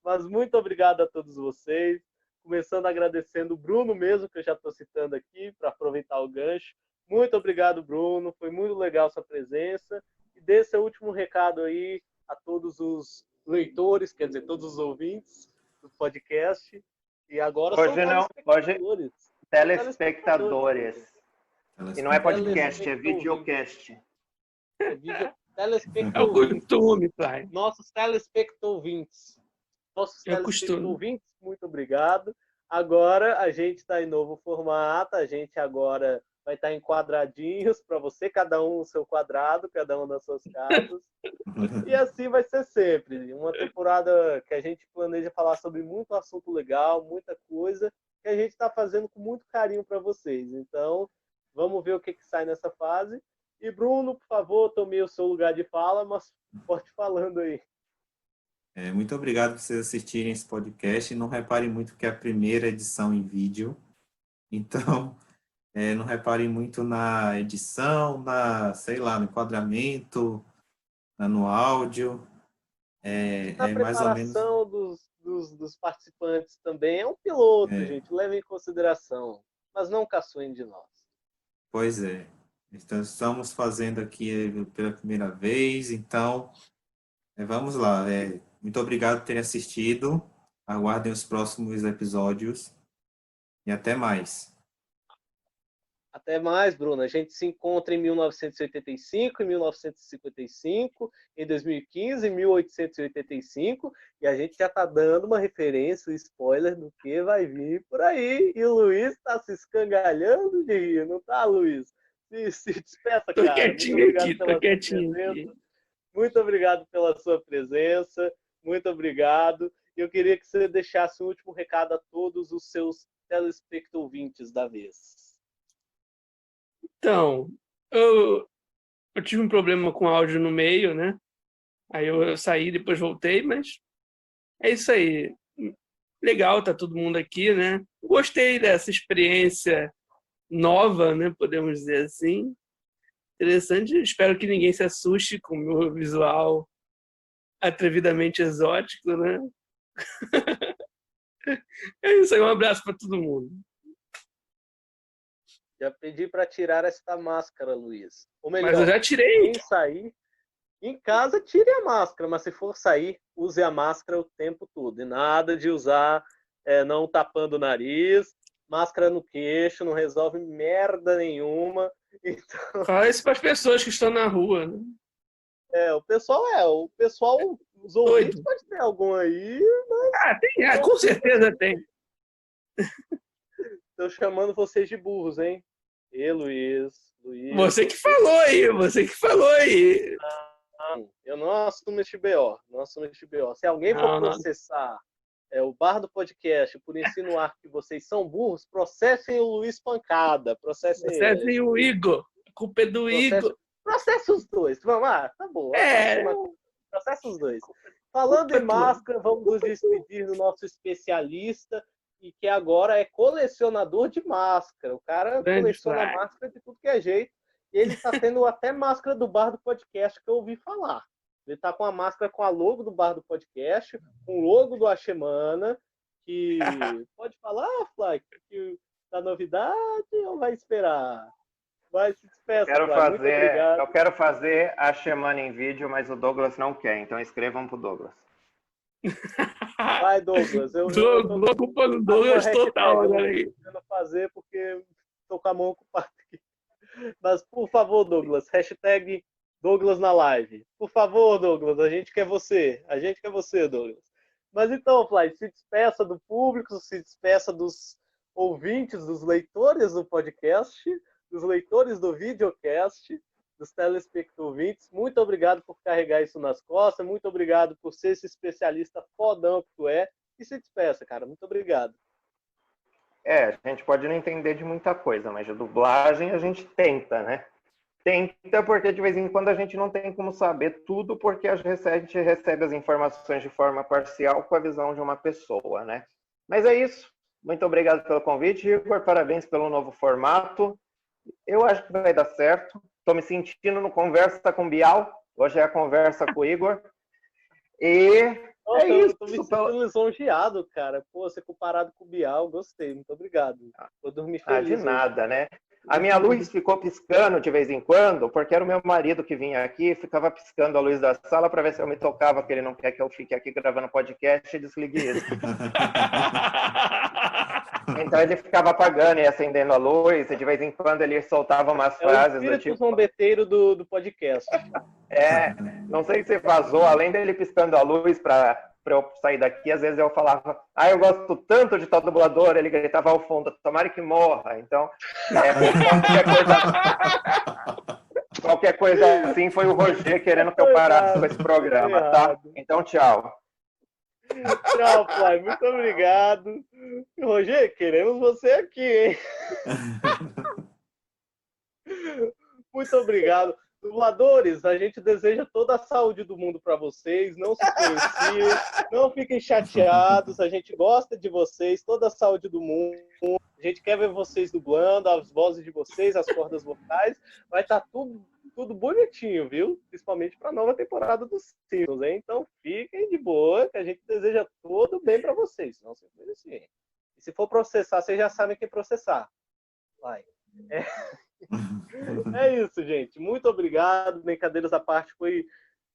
Mas muito obrigado a todos vocês. Começando agradecendo o Bruno mesmo, que eu já estou citando aqui, para aproveitar o gancho. Muito obrigado, Bruno. Foi muito legal sua presença. E dê seu último recado aí a todos os leitores, quer dizer, todos os ouvintes do podcast. E agora são Hoje não, hoje telespectadores. telespectadores. E não é podcast, é Telespectouvintes. videocast. É vídeo... é o Telespectouvintes. costume, pai. Nossos telespectouvintes. Nossos É o costume. telespectouvintes, muito obrigado. Agora a gente está em novo formato, a gente agora vai estar em quadradinhos para você, cada um no seu quadrado, cada um nas suas casas. E assim vai ser sempre. Uma temporada que a gente planeja falar sobre muito assunto legal, muita coisa, que a gente está fazendo com muito carinho para vocês. Então, vamos ver o que sai nessa fase. E Bruno, por favor, tome o seu lugar de fala, mas pode falando aí. Muito obrigado por vocês assistirem esse podcast. Não reparem muito que é a primeira edição em vídeo. Então, não reparem muito na edição, sei lá, no enquadramento, no áudio. Na Mais ou menos. preparação dos participantes também. É um piloto, É, gente. Levem em consideração. Mas não caçoem de nós. pois é. Então, estamos fazendo aqui pela primeira vez. Então, vamos lá. Muito obrigado por terem assistido. Aguardem os próximos episódios. E até mais. Até mais, Bruno. A gente se encontra em 1985, em 1955, em 2015, em 1885, e a gente já está dando uma referência, um spoiler do que vai vir por aí. E o Luiz está se escangalhando de rir, não tá, Luiz? Se despeça, Tô cara. Muito quietinho obrigado aqui, tô pela sua quietinho presença. aqui. Muito obrigado pela sua presença. Muito obrigado. E eu queria que você deixasse um último recado a todos os seus telespectouvintes da vez. Então, eu tive um problema com áudio no meio, né? Aí eu saí, depois voltei, mas é isso aí. Legal, tá todo mundo aqui, né? Gostei dessa experiência nova, né? Podemos dizer assim. Interessante. Espero que ninguém se assuste com o meu visual atrevidamente exótico, né? É isso aí, um abraço para todo mundo. Já pedi para tirar esta máscara, Luiz. Ou melhor, Mas eu já tirei. quem sair em casa, tire a máscara, mas se for sair, use a máscara o tempo todo. E nada de usar não tapando o nariz, máscara no queixo, não resolve merda nenhuma. Então, Fala isso para as pessoas que estão na rua, né? o pessoal, os ouvintes Doido. pode ter algum aí, Tem, com certeza tem. estou chamando vocês de burros, hein? E Luiz. Você que falou aí. Eu não assumo este BO. Se alguém for processar o Bar do Podcast por insinuar que vocês são burros, processem o Luiz Pancada. Processem o Igor. A culpa é do Igor. Processa os dois. Vamos lá? Tá bom. Processa os dois. Falando em máscara, vamos nos despedir do nosso especialista, e que agora é colecionador de máscara. O cara coleciona máscara de tudo que é jeito. E ele está tendo até máscara do Bar do Podcast, que eu ouvi falar. Ele está com a máscara com a logo do Bar do Podcast, com o logo do Achemana, que pode falar, Fly, que da novidade ou vai esperar? Vai, se despeça, Eu quero fazer a Achemana em vídeo, mas o Douglas não quer, então escrevam pro Douglas. Vai, Douglas. Eu tô ocupando o Douglas total, né? Eu não fazer porque estou com a mão ocupada aqui. Mas, por favor, Douglas, hashtag Douglas na live. Por favor, Douglas, a gente quer você. A gente quer você, Douglas. Mas então, Fly, se despeça do público, se despeça dos ouvintes, dos leitores do podcast, dos leitores do videocast, dos telespectadores. Muito obrigado por carregar isso nas costas, muito obrigado por ser esse especialista fodão que tu é. E se despeça, cara. Muito obrigado. A gente pode não entender de muita coisa, mas de dublagem a gente tenta, né? Tenta porque de vez em quando a gente não tem como saber tudo, porque a gente recebe as informações de forma parcial com a visão de uma pessoa, né? Mas é isso. Muito obrigado pelo convite, Igor. Parabéns pelo novo formato. Eu acho que vai dar certo. Estou me sentindo no Conversa com Bial. Hoje é a conversa com o Igor. E Nossa, é isso. Eu tô me sentindo lisonjeado, cara. Pô, ser comparado com o Bial, gostei. Muito obrigado. Vou dormir feliz. De nada, né? A minha luz ficou piscando de vez em quando, porque era o meu marido que vinha aqui, ficava piscando a luz da sala para ver se eu me tocava, porque ele não quer que eu fique aqui gravando podcast e desligue isso. Então ele ficava apagando e acendendo a luz, e de vez em quando ele soltava umas frases. É o espírito zombeteiro do podcast. Não sei se vazou, além dele piscando a luz para eu sair daqui, às vezes eu falava, eu gosto tanto de tal dublador, ele gritava ao fundo, tomara que morra. Então, qualquer coisa assim foi o Roger querendo que eu parasse com esse programa, tá? Então, tchau. Tchau, pai. Muito obrigado. Roger, queremos você aqui, hein? Muito obrigado. Dubladores, a gente deseja toda a saúde do mundo para vocês. Não se influenciem, não fiquem chateados. A gente gosta de vocês, toda a saúde do mundo. A gente quer ver vocês dublando, as vozes de vocês, as cordas vocais. Vai estar tudo bonitinho, viu? Principalmente para a nova temporada dos Simpsons, hein? Então fiquem de boa, que a gente deseja todo bem para vocês. Não se influenciem. E se for processar, vocês já sabem quem processar. Vai. É isso, gente. Muito obrigado. Brincadeiras à parte, foi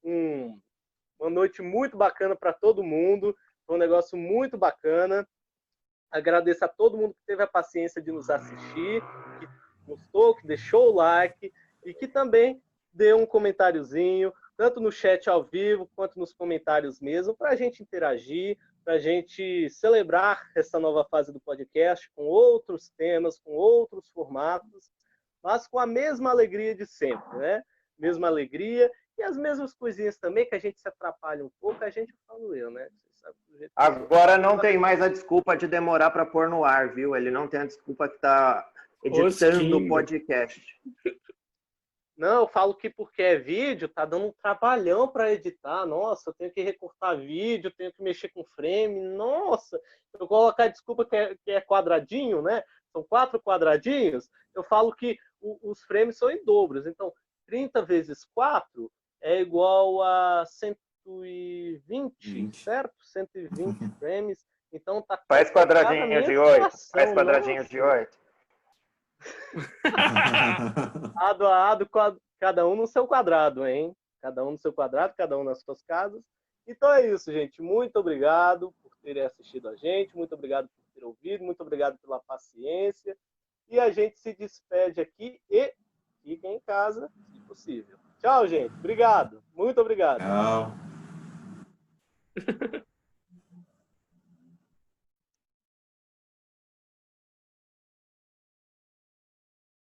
uma noite muito bacana para todo mundo. Foi um negócio muito bacana. Agradeço a todo mundo que teve a paciência de nos assistir, que gostou, que deixou o like e que também deu um comentáriozinho, tanto no chat ao vivo quanto nos comentários mesmo, para a gente interagir, para a gente celebrar essa nova fase do podcast com outros temas, com outros formatos, mas com a mesma alegria de sempre, né? Mesma alegria e as mesmas coisinhas também que a gente se atrapalha um pouco, a gente falo eu, né? Agora não tem mais a desculpa de demorar para pôr no ar, viu? Ele não tem a desculpa que está editando o podcast. Não, eu falo que porque é vídeo, tá dando um trabalhão para editar. Nossa, eu tenho que recortar vídeo, tenho que mexer com frame. Nossa, eu colocar a desculpa que é quadradinho, né? São 4 quadradinhos. Eu falo que os frames são em dobros. Então, 30 vezes 4 é igual a 120, certo? 120 frames. Então, tá... Faz quadradinho de 8. Faz quadradinho de 8. Ado a ado, cada um no seu quadrado, hein? Cada um no seu quadrado, cada um nas suas casas. Então é isso, gente. Muito obrigado por terem assistido a gente, muito obrigado por ter ouvido, muito obrigado pela paciência. E a gente se despede aqui e fiquem em casa, se possível. Tchau, gente. Obrigado. Muito obrigado. Tchau.